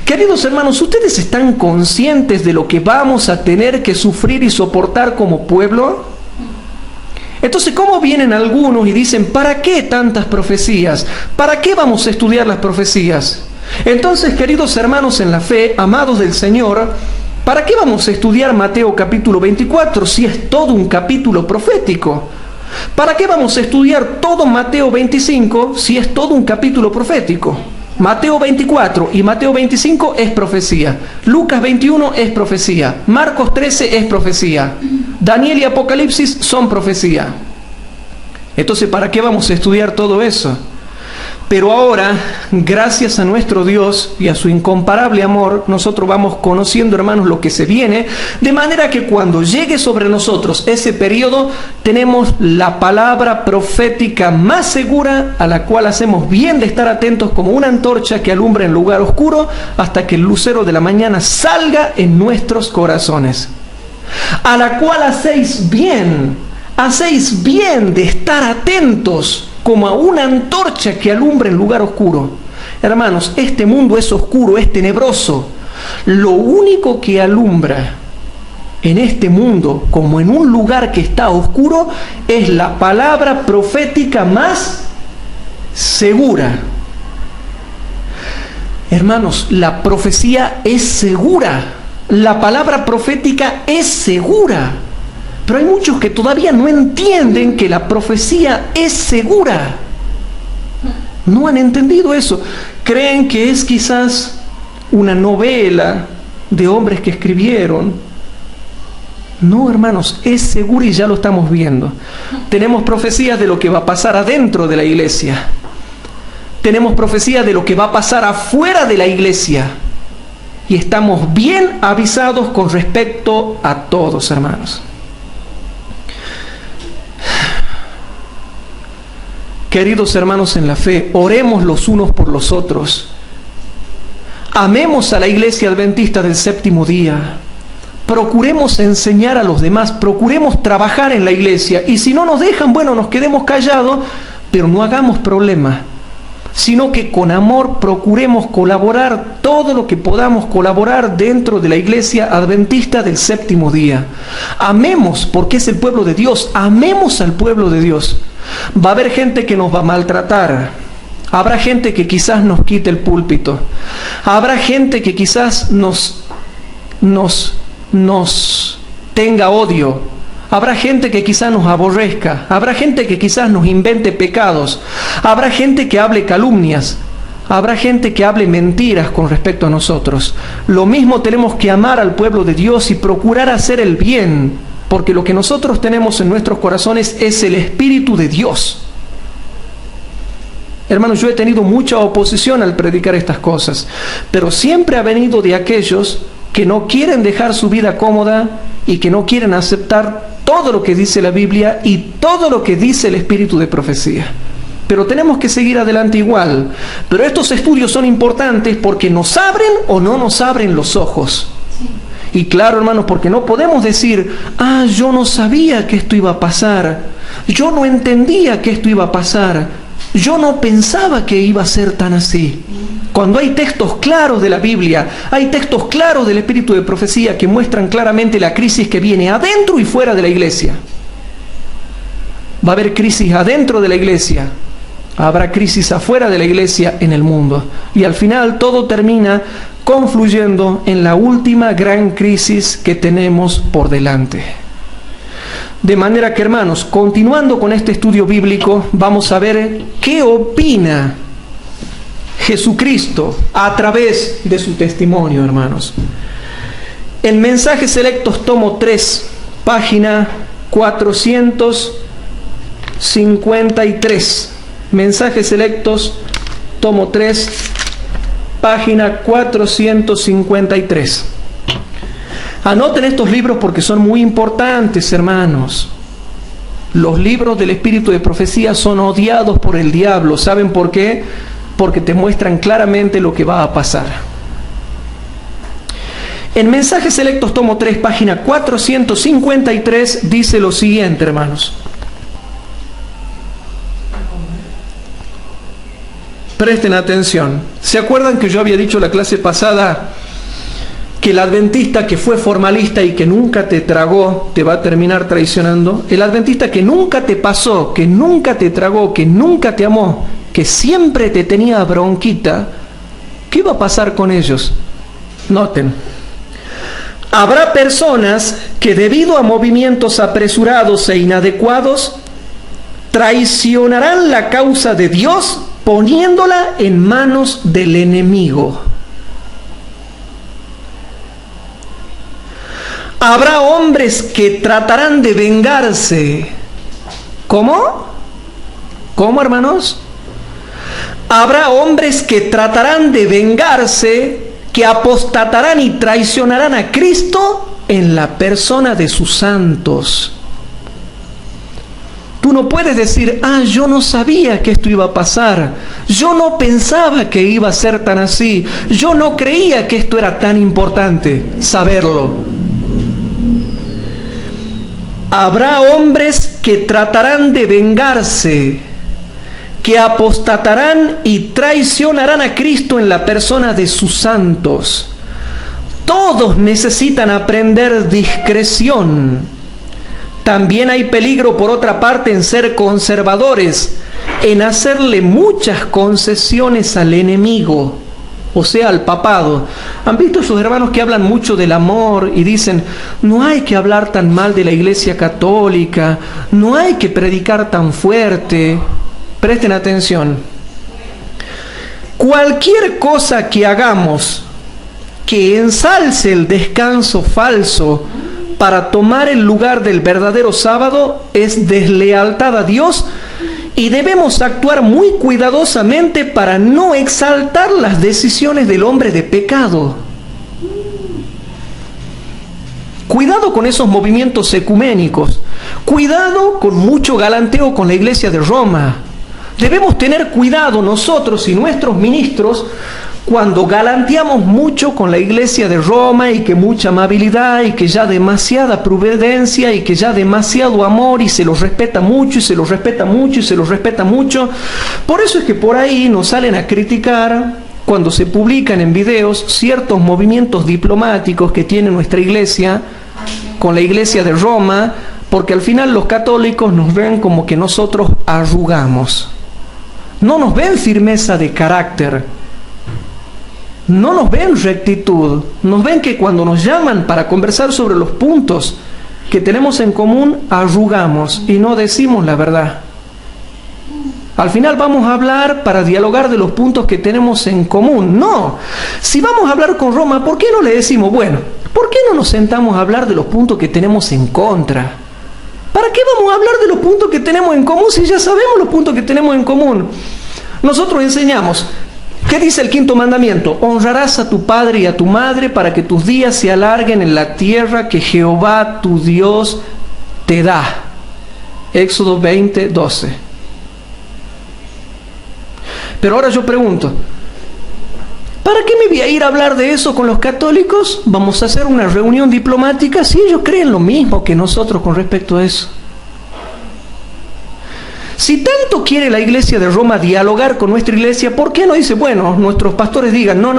Queridos hermanos, ¿ustedes están conscientes de lo que vamos a tener que sufrir y soportar como pueblo? Entonces, ¿cómo vienen algunos y dicen, ¿para qué tantas profecías? ¿Para qué vamos a estudiar las profecías? Entonces, queridos hermanos en la fe, amados del Señor, ¿para qué vamos a estudiar Mateo capítulo 24 si es todo un capítulo profético? ¿Para qué vamos a estudiar todo Mateo 25 si es todo un capítulo profético? Mateo 24 y Mateo 25 es profecía. Lucas 21 es profecía. Marcos 13 es profecía. Daniel y Apocalipsis son profecía. Entonces, ¿para qué vamos a estudiar todo eso? Pero ahora, gracias a nuestro Dios y a su incomparable amor, nosotros vamos conociendo, hermanos, lo que se viene, de manera que cuando llegue sobre nosotros ese periodo, tenemos la palabra profética más segura, a la cual hacemos bien de estar atentos como una antorcha que alumbra en lugar oscuro, hasta que el lucero de la mañana salga en nuestros corazones. A la cual hacéis bien de estar atentos, como a una antorcha que alumbra en lugar oscuro. Hermanos, este mundo es oscuro, es tenebroso. Lo único que alumbra en este mundo, como en un lugar que está oscuro, es la palabra profética más segura. Hermanos, la profecía es segura. La palabra profética es segura. Pero hay muchos que todavía no entienden que la profecía es segura. No han entendido eso. Creen que es quizás una novela de hombres que escribieron. No, hermanos, es segura y ya lo estamos viendo. Tenemos profecías de lo que va a pasar adentro de la iglesia. Tenemos profecías de lo que va a pasar afuera de la iglesia. Y estamos bien avisados con respecto a todos, hermanos. Queridos hermanos en la fe, oremos los unos por los otros. Amemos a la iglesia adventista del séptimo día. Procuremos enseñar a los demás, procuremos trabajar en la iglesia. Y si no nos dejan, bueno, nos quedemos callados, pero no hagamos problema. Sino que con amor procuremos colaborar todo lo que podamos colaborar dentro de la iglesia adventista del séptimo día. Amemos, porque es el pueblo de Dios, amemos al pueblo de Dios. Va a haber gente que nos va a maltratar, habrá gente que quizás nos quite el púlpito, habrá gente que quizás nos tenga odio. Habrá gente que quizás nos aborrezca, habrá gente que quizás nos invente pecados, habrá gente que hable calumnias, habrá gente que hable mentiras con respecto a nosotros. Lo mismo tenemos que amar al pueblo de Dios y procurar hacer el bien, porque lo que nosotros tenemos en nuestros corazones es el Espíritu de Dios. Hermanos, yo he tenido mucha oposición al predicar estas cosas, pero siempre ha venido de aquellos que no quieren dejar su vida cómoda y que no quieren aceptar todo lo que dice la Biblia y todo lo que dice el espíritu de profecía. Pero tenemos que seguir adelante igual. Pero estos estudios son importantes porque nos abren o no nos abren los ojos. Y claro, hermanos, porque no podemos decir, yo no sabía que esto iba a pasar, yo no entendía que esto iba a pasar, yo no pensaba que iba a ser tan así. Cuando hay textos claros de la Biblia, hay textos claros del espíritu de profecía que muestran claramente la crisis que viene adentro y fuera de la iglesia. Va a haber crisis adentro de la iglesia, habrá crisis afuera de la iglesia en el mundo. Y al final todo termina confluyendo en la última gran crisis que tenemos por delante. De manera que, hermanos, continuando con este estudio bíblico, vamos a ver qué opina Jesucristo a través de su testimonio, hermanos. En Mensajes Selectos, tomo 3, página 453. Mensajes Selectos, tomo 3, página 453. Anoten estos libros porque son muy importantes, hermanos. Los libros del espíritu de profecía son odiados por el diablo. ¿Saben por qué? Porque te muestran claramente lo que va a pasar. En Mensajes Selectos, tomo 3, página 453, dice lo siguiente, hermanos. Presten atención. ¿Se acuerdan que yo había dicho la clase pasada que el adventista que fue formalista y que nunca te tragó, te va a terminar traicionando? El adventista que nunca te pasó, que nunca te tragó, que nunca te amó, que siempre te tenía bronquita, ¿qué va a pasar con ellos? Noten. Habrá personas que debido a movimientos apresurados e inadecuados traicionarán la causa de Dios poniéndola en manos del enemigo. Habrá hombres que tratarán de vengarse. ¿Cómo? ¿Cómo, hermanos? Habrá hombres que tratarán de vengarse, que apostatarán y traicionarán a Cristo en la persona de sus santos. Tú no puedes decir, yo no sabía que esto iba a pasar, yo no pensaba que iba a ser tan así, yo no creía que esto era tan importante, saberlo. Habrá hombres que tratarán de vengarse, que apostatarán y traicionarán a Cristo en la persona de sus santos. Todos necesitan aprender discreción. También hay peligro, por otra parte, en ser conservadores, en hacerle muchas concesiones al enemigo. o sea, al papado. ¿Han visto esos hermanos que hablan mucho del amor y dicen, no hay que hablar tan mal de la Iglesia Católica, no hay que predicar tan fuerte? Presten atención. Cualquier cosa que hagamos que ensalce el descanso falso para tomar el lugar del verdadero sábado es deslealtad a Dios, y debemos actuar muy cuidadosamente para no exaltar las decisiones del hombre de pecado. Cuidado con esos movimientos ecuménicos. Cuidado con mucho galanteo con la Iglesia de Roma. Debemos tener cuidado nosotros y nuestros ministros cuando galanteamos mucho con la Iglesia de Roma, y que mucha amabilidad, y que ya demasiada prudencia, y que ya demasiado amor, y se los respeta mucho, y se los respeta mucho, y se los respeta mucho. Por eso es que por ahí nos salen a criticar cuando se publican en videos ciertos movimientos diplomáticos que tiene nuestra Iglesia con la Iglesia de Roma, porque al final los católicos nos ven como que nosotros arrugamos. No nos ven firmeza de carácter. No nos ven rectitud, nos ven que cuando nos llaman para conversar sobre los puntos que tenemos en común, arrugamos y no decimos la verdad. Al final vamos a hablar para dialogar de los puntos que tenemos en común. No, si vamos a hablar con Roma, ¿por qué no le decimos, bueno, ¿por qué no nos sentamos a hablar de los puntos que tenemos en contra? ¿Para qué vamos a hablar de los puntos que tenemos en común si ya sabemos los puntos que tenemos en común? Nosotros enseñamos, ¿qué dice el 5.º mandamiento? Honrarás a tu padre y a tu madre para que tus días se alarguen en la tierra que Jehová tu Dios te da. Éxodo 20:12. Pero ahora yo pregunto, ¿para qué me voy a ir a hablar de eso con los católicos? Vamos a hacer una reunión diplomática si ellos creen lo mismo que nosotros con respecto a eso. Si tanto quiere la Iglesia de Roma dialogar con nuestra Iglesia, ¿por qué no dice, bueno, nuestros pastores digan, no,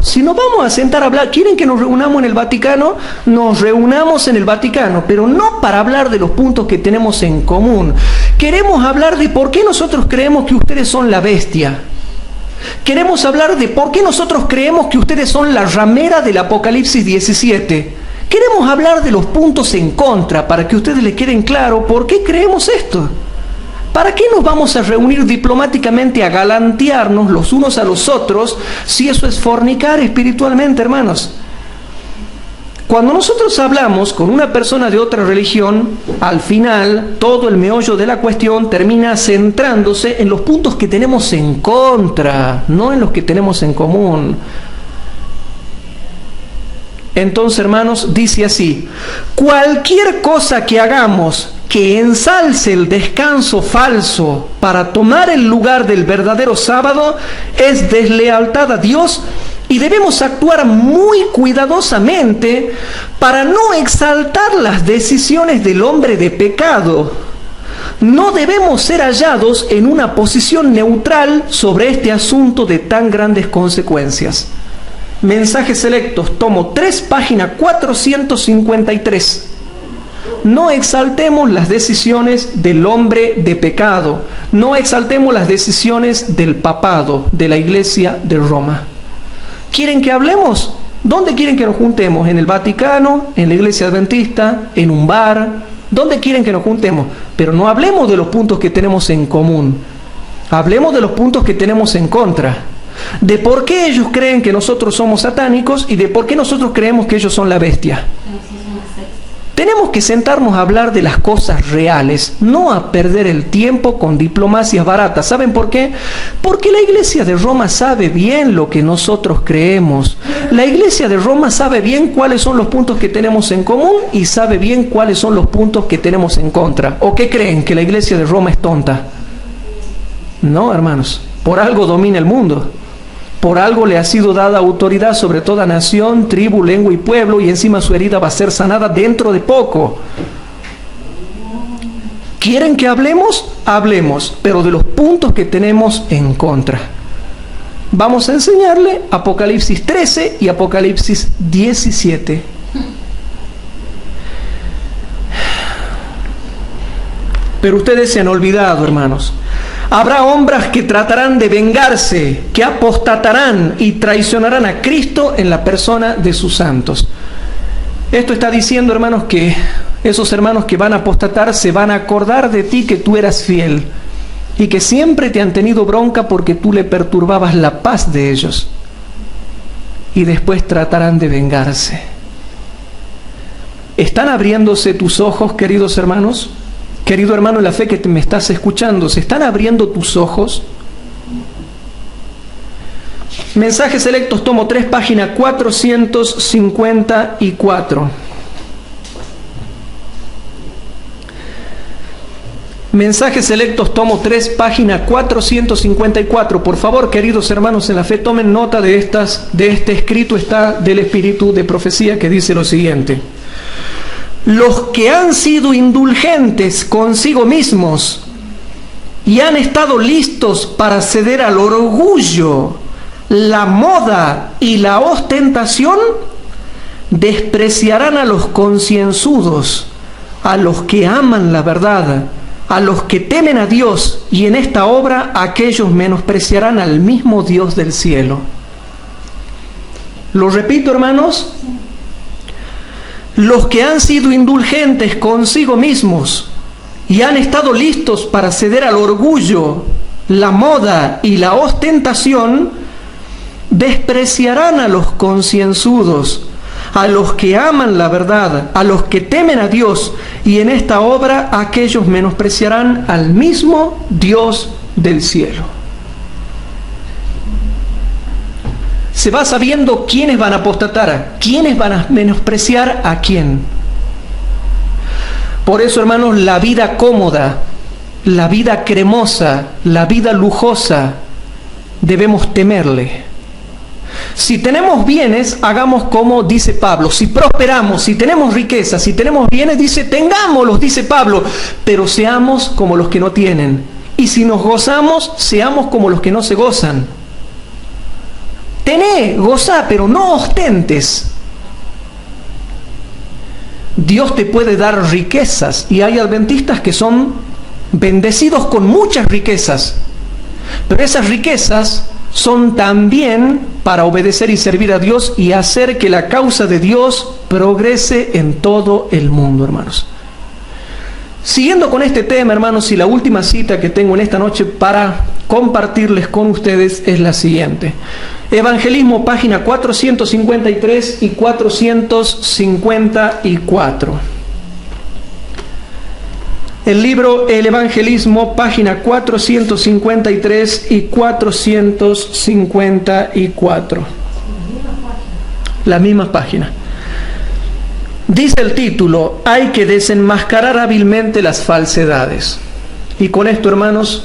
si nos vamos a sentar a hablar, quieren que nos reunamos en el Vaticano, nos reunamos en el Vaticano, pero no para hablar de los puntos que tenemos en común. Queremos hablar de por qué nosotros creemos que ustedes son la bestia. Queremos hablar de por qué nosotros creemos que ustedes son la ramera del Apocalipsis 17. Queremos hablar de los puntos en contra para que a ustedes les queden claro por qué creemos esto. ¿Para qué nos vamos a reunir diplomáticamente a galantearnos los unos a los otros si eso es fornicar espiritualmente, hermanos? Cuando nosotros hablamos con una persona de otra religión, al final todo el meollo de la cuestión termina centrándose en los puntos que tenemos en contra, no en los que tenemos en común. Entonces, hermanos, dice así: cualquier cosa que hagamos que ensalce el descanso falso para tomar el lugar del verdadero sábado es deslealtad a Dios, y debemos actuar muy cuidadosamente para no exaltar las decisiones del hombre de pecado. No debemos ser hallados en una posición neutral sobre este asunto de tan grandes consecuencias. Mensajes selectos, tomo 3, página 453. No exaltemos las decisiones del hombre de pecado. No exaltemos las decisiones del papado, de la Iglesia de Roma. ¿Quieren que hablemos? ¿Dónde quieren que nos juntemos? ¿En el Vaticano? ¿En la Iglesia Adventista? ¿En un bar? ¿Dónde quieren que nos juntemos? Pero no hablemos de los puntos que tenemos en común. Hablemos de los puntos que tenemos en contra. De por qué ellos creen que nosotros somos satánicos y de por qué nosotros creemos que ellos son la bestia. Tenemos que sentarnos a hablar de las cosas reales, no a perder el tiempo con diplomacias baratas. ¿Saben por qué? Porque la Iglesia de Roma sabe bien lo que nosotros creemos. La Iglesia de Roma sabe bien cuáles son los puntos que tenemos en común y sabe bien cuáles son los puntos que tenemos en contra. ¿O qué creen? ¿Que la Iglesia de Roma es tonta? No, hermanos. Por algo domina el mundo. Por algo le ha sido dada autoridad sobre toda nación, tribu, lengua y pueblo, y encima su herida va a ser sanada dentro de poco. ¿Quieren que hablemos? Hablemos, pero de los puntos que tenemos en contra. Vamos a enseñarle Apocalipsis 13 y Apocalipsis 17. Pero ustedes se han olvidado, hermanos. Habrá hombres que tratarán de vengarse, que apostatarán y traicionarán a Cristo en la persona de sus santos. Esto está diciendo, hermanos, que esos hermanos que van a apostatar se van a acordar de ti que tú eras fiel y que siempre te han tenido bronca porque tú le perturbabas la paz de ellos. Y después tratarán de vengarse. ¿Están abriéndose tus ojos, queridos hermanos? Querido hermano en la fe que me estás escuchando, ¿se están abriendo tus ojos? Mensajes Selectos, tomo 3, página 454. Mensajes Selectos, tomo 3, página 454. Por favor, queridos hermanos en la fe, tomen nota de este escrito, está del Espíritu de Profecía, que dice lo siguiente. Los que han sido indulgentes consigo mismos y han estado listos para ceder al orgullo, la moda y la ostentación, despreciarán a los concienzudos, a los que aman la verdad, a los que temen a Dios, y en esta obra aquellos menospreciarán al mismo Dios del cielo. Lo repito, hermanos. Los que han sido indulgentes consigo mismos y han estado listos para ceder al orgullo, la moda y la ostentación, despreciarán a los concienzudos, a los que aman la verdad, a los que temen a Dios, y en esta obra aquellos menospreciarán al mismo Dios del cielo. Se va sabiendo quiénes van a apostatar, quiénes van a menospreciar a quién. Por eso, hermanos, la vida cómoda, la vida cremosa, la vida lujosa, debemos temerle. Si tenemos bienes, hagamos como dice Pablo. Si prosperamos, si tenemos riqueza, si tenemos bienes, dice, tengámoslos, dice Pablo, pero seamos como los que no tienen. Y si nos gozamos, seamos como los que no se gozan. Tené, gozá, pero no ostentes. Dios te puede dar riquezas, y hay adventistas que son bendecidos con muchas riquezas, pero esas riquezas son también para obedecer y servir a Dios y hacer que la causa de Dios progrese en todo el mundo, hermanos. Siguiendo con este tema, hermanos, y la última cita que tengo en esta noche para compartirles con ustedes es la siguiente. Evangelismo, página 453 y 454. El libro El Evangelismo, página 453 y 454. La misma página. Dice el título, hay que desenmascarar hábilmente las falsedades. Y con esto, hermanos,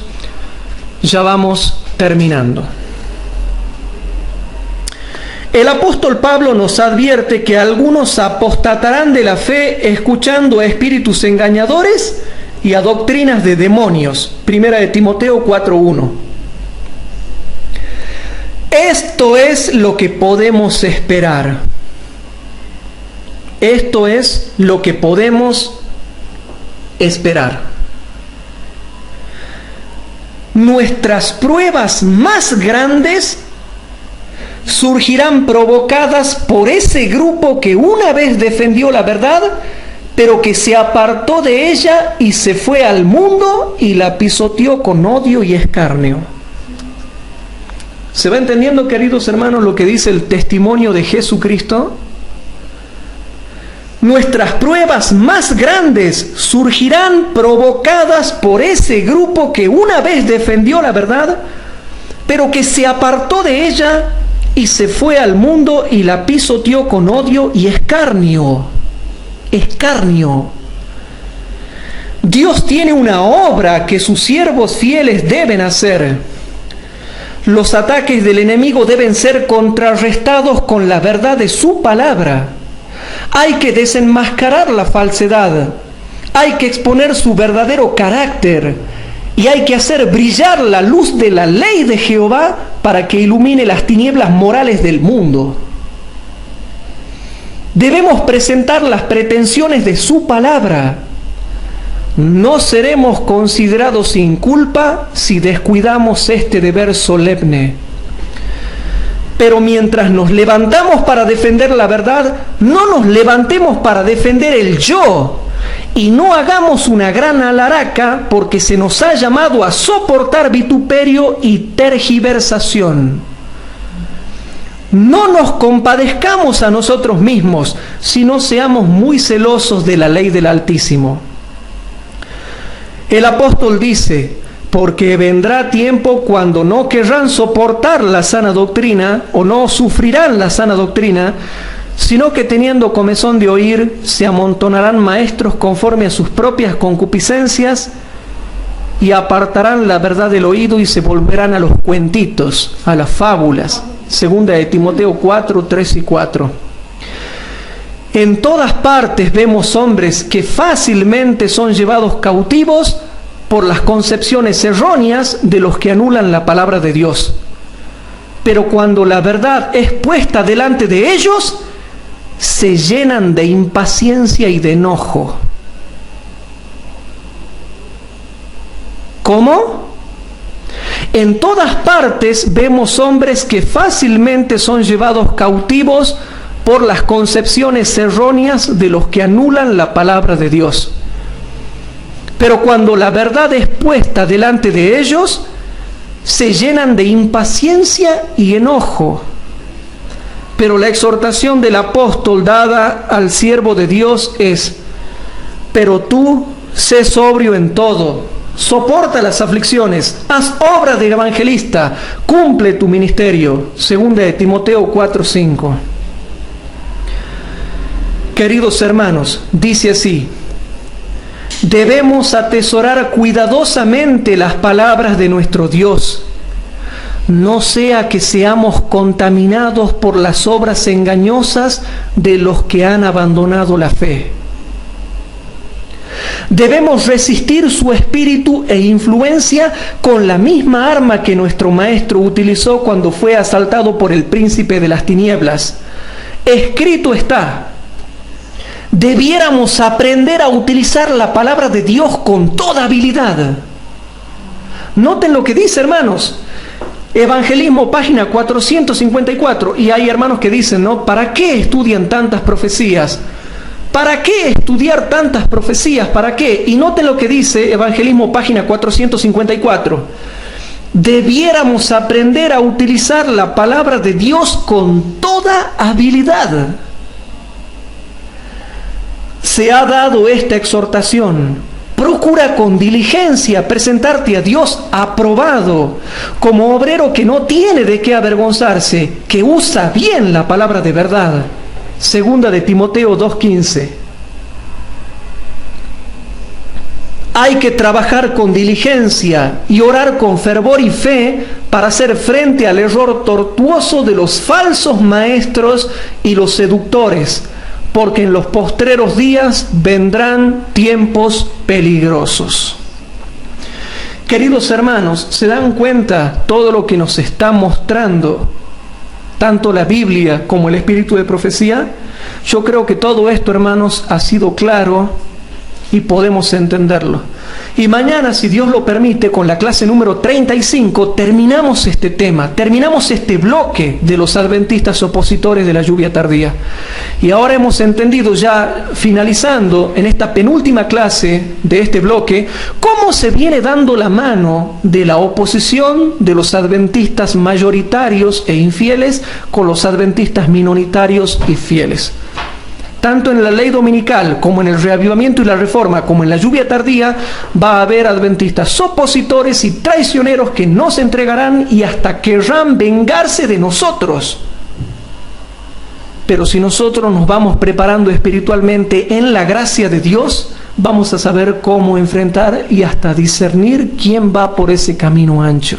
ya vamos terminando. El apóstol Pablo nos advierte que algunos apostatarán de la fe escuchando a espíritus engañadores y a doctrinas de demonios. Primera de Timoteo 4:1. Esto es lo que podemos esperar. Esto es lo que podemos esperar. Nuestras pruebas más grandes surgirán provocadas por ese grupo que una vez defendió la verdad, pero que se apartó de ella y se fue al mundo y la pisoteó con odio y escarnio. ¿Se va entendiendo, queridos hermanos, lo que dice el testimonio de Jesucristo? Nuestras pruebas más grandes surgirán provocadas por ese grupo que una vez defendió la verdad, pero que se apartó de ella y se fue al mundo y la pisoteó con odio y escarnio. Escarnio. Dios tiene una obra que sus siervos fieles deben hacer. Los ataques del enemigo deben ser contrarrestados con la verdad de su palabra. Hay que desenmascarar la falsedad, hay que exponer su verdadero carácter y hay que hacer brillar la luz de la ley de Jehová para que ilumine las tinieblas morales del mundo. Debemos presentar las pretensiones de su palabra. no seremos considerados sin culpa si descuidamos este deber solemne. Pero mientras nos levantamos para defender la verdad, no nos levantemos para defender el yo, y no hagamos una gran alaraca porque se nos ha llamado a soportar vituperio y tergiversación. No nos compadezcamos a nosotros mismos, sino seamos muy celosos de la ley del Altísimo. El apóstol dice: porque vendrá tiempo cuando no querrán soportar la sana doctrina, o no sufrirán la sana doctrina, sino que teniendo comezón de oír, se amontonarán maestros conforme a sus propias concupiscencias, y apartarán la verdad del oído y se volverán a los cuentitos, a las fábulas. Segunda de Timoteo 4, 3 y 4. En todas partes vemos hombres que fácilmente son llevados cautivos por las concepciones erróneas de los que anulan la palabra de Dios. Pero cuando la verdad es puesta delante de ellos, se llenan de impaciencia y de enojo. ¿Cómo? En todas partes vemos hombres que fácilmente son llevados cautivos por las concepciones erróneas de los que anulan la palabra de Dios. Pero cuando la verdad es puesta delante de ellos, se llenan de impaciencia y enojo. Pero la exhortación del apóstol dada al siervo de Dios es: pero tú sé sobrio en todo, soporta las aflicciones, haz obra de evangelista, cumple tu ministerio. Segunda de Timoteo 4, 5. Queridos hermanos, dice así: debemos atesorar cuidadosamente las palabras de nuestro Dios, no sea que seamos contaminados por las obras engañosas de los que han abandonado la fe. Debemos resistir su espíritu e influencia con la misma arma que nuestro maestro utilizó cuando fue asaltado por el príncipe de las tinieblas. Escrito está: debiéramos aprender a utilizar la palabra de Dios con toda habilidad. Noten lo que dice, hermanos. Evangelismo, página 454. Y hay hermanos que dicen, ¿no? ¿Para qué estudian tantas profecías? ¿Para qué estudiar tantas profecías? ¿Para qué? Y noten lo que dice Evangelismo, página 454. Debiéramos aprender a utilizar la palabra de Dios con toda habilidad. Se ha dado esta exhortación: procura con diligencia presentarte a Dios aprobado, como obrero que no tiene de qué avergonzarse, que usa bien la palabra de verdad. Segunda de Timoteo 2:15. Hay que trabajar con diligencia y orar con fervor y fe para hacer frente al error tortuoso de los falsos maestros y los seductores, porque en los postreros días vendrán tiempos peligrosos. Queridos hermanos, ¿se dan cuenta todo lo que nos está mostrando tanto la Biblia como el espíritu de profecía? Yo creo que todo esto, hermanos, ha sido claro y podemos entenderlo. Y mañana, si Dios lo permite, con la clase número 35, terminamos este tema, terminamos este bloque de los adventistas opositores de la lluvia tardía. Y ahora hemos entendido, ya finalizando en esta penúltima clase de este bloque, cómo se viene dando la mano de la oposición de los adventistas mayoritarios e infieles con los adventistas minoritarios y fieles. Tanto en la ley dominical, como en el reavivamiento y la reforma, como en la lluvia tardía, va a haber adventistas opositores y traicioneros que no se entregarán y hasta querrán vengarse de nosotros. Pero si nosotros nos vamos preparando espiritualmente en la gracia de Dios, vamos a saber cómo enfrentar y hasta discernir quién va por ese camino ancho.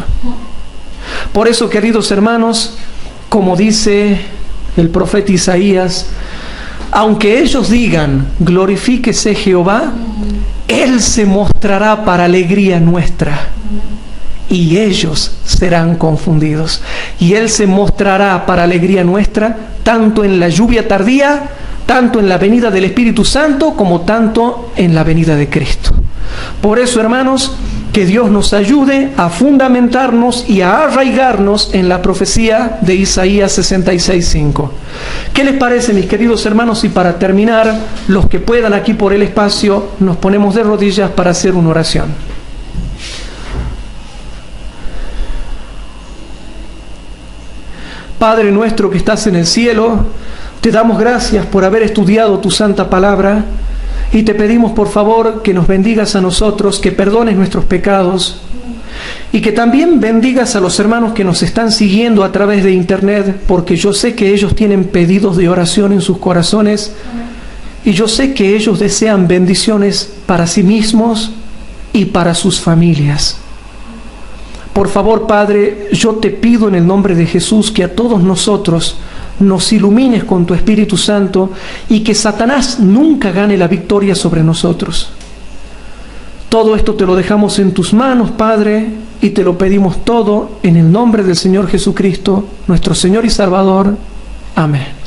Por eso, queridos hermanos, como dice el profeta Isaías, aunque ellos digan, glorifíquese Jehová, Él se mostrará para alegría nuestra, y ellos serán confundidos. Y Él se mostrará para alegría nuestra, tanto en la lluvia tardía, tanto en la venida del Espíritu Santo, como tanto en la venida de Cristo. Por eso, hermanos, que Dios nos ayude a fundamentarnos y a arraigarnos en la profecía de Isaías 66:5. ¿Qué les parece, mis queridos hermanos? Y para terminar, los que puedan aquí por el espacio, nos ponemos de rodillas para hacer una oración. Padre nuestro que estás en el cielo, te damos gracias por haber estudiado tu santa palabra y te pedimos por favor que nos bendigas a nosotros, que perdones nuestros pecados y que también bendigas a los hermanos que nos están siguiendo a través de internet, porque yo sé que ellos tienen pedidos de oración en sus corazones y yo sé que ellos desean bendiciones para sí mismos y para sus familias. Por favor, Padre, yo te pido en el nombre de Jesús que a todos nosotros nos ilumines con tu Espíritu Santo y que Satanás nunca gane la victoria sobre nosotros. Todo esto te lo dejamos en tus manos, Padre, y te lo pedimos todo en el nombre del Señor Jesucristo, nuestro Señor y Salvador. Amén.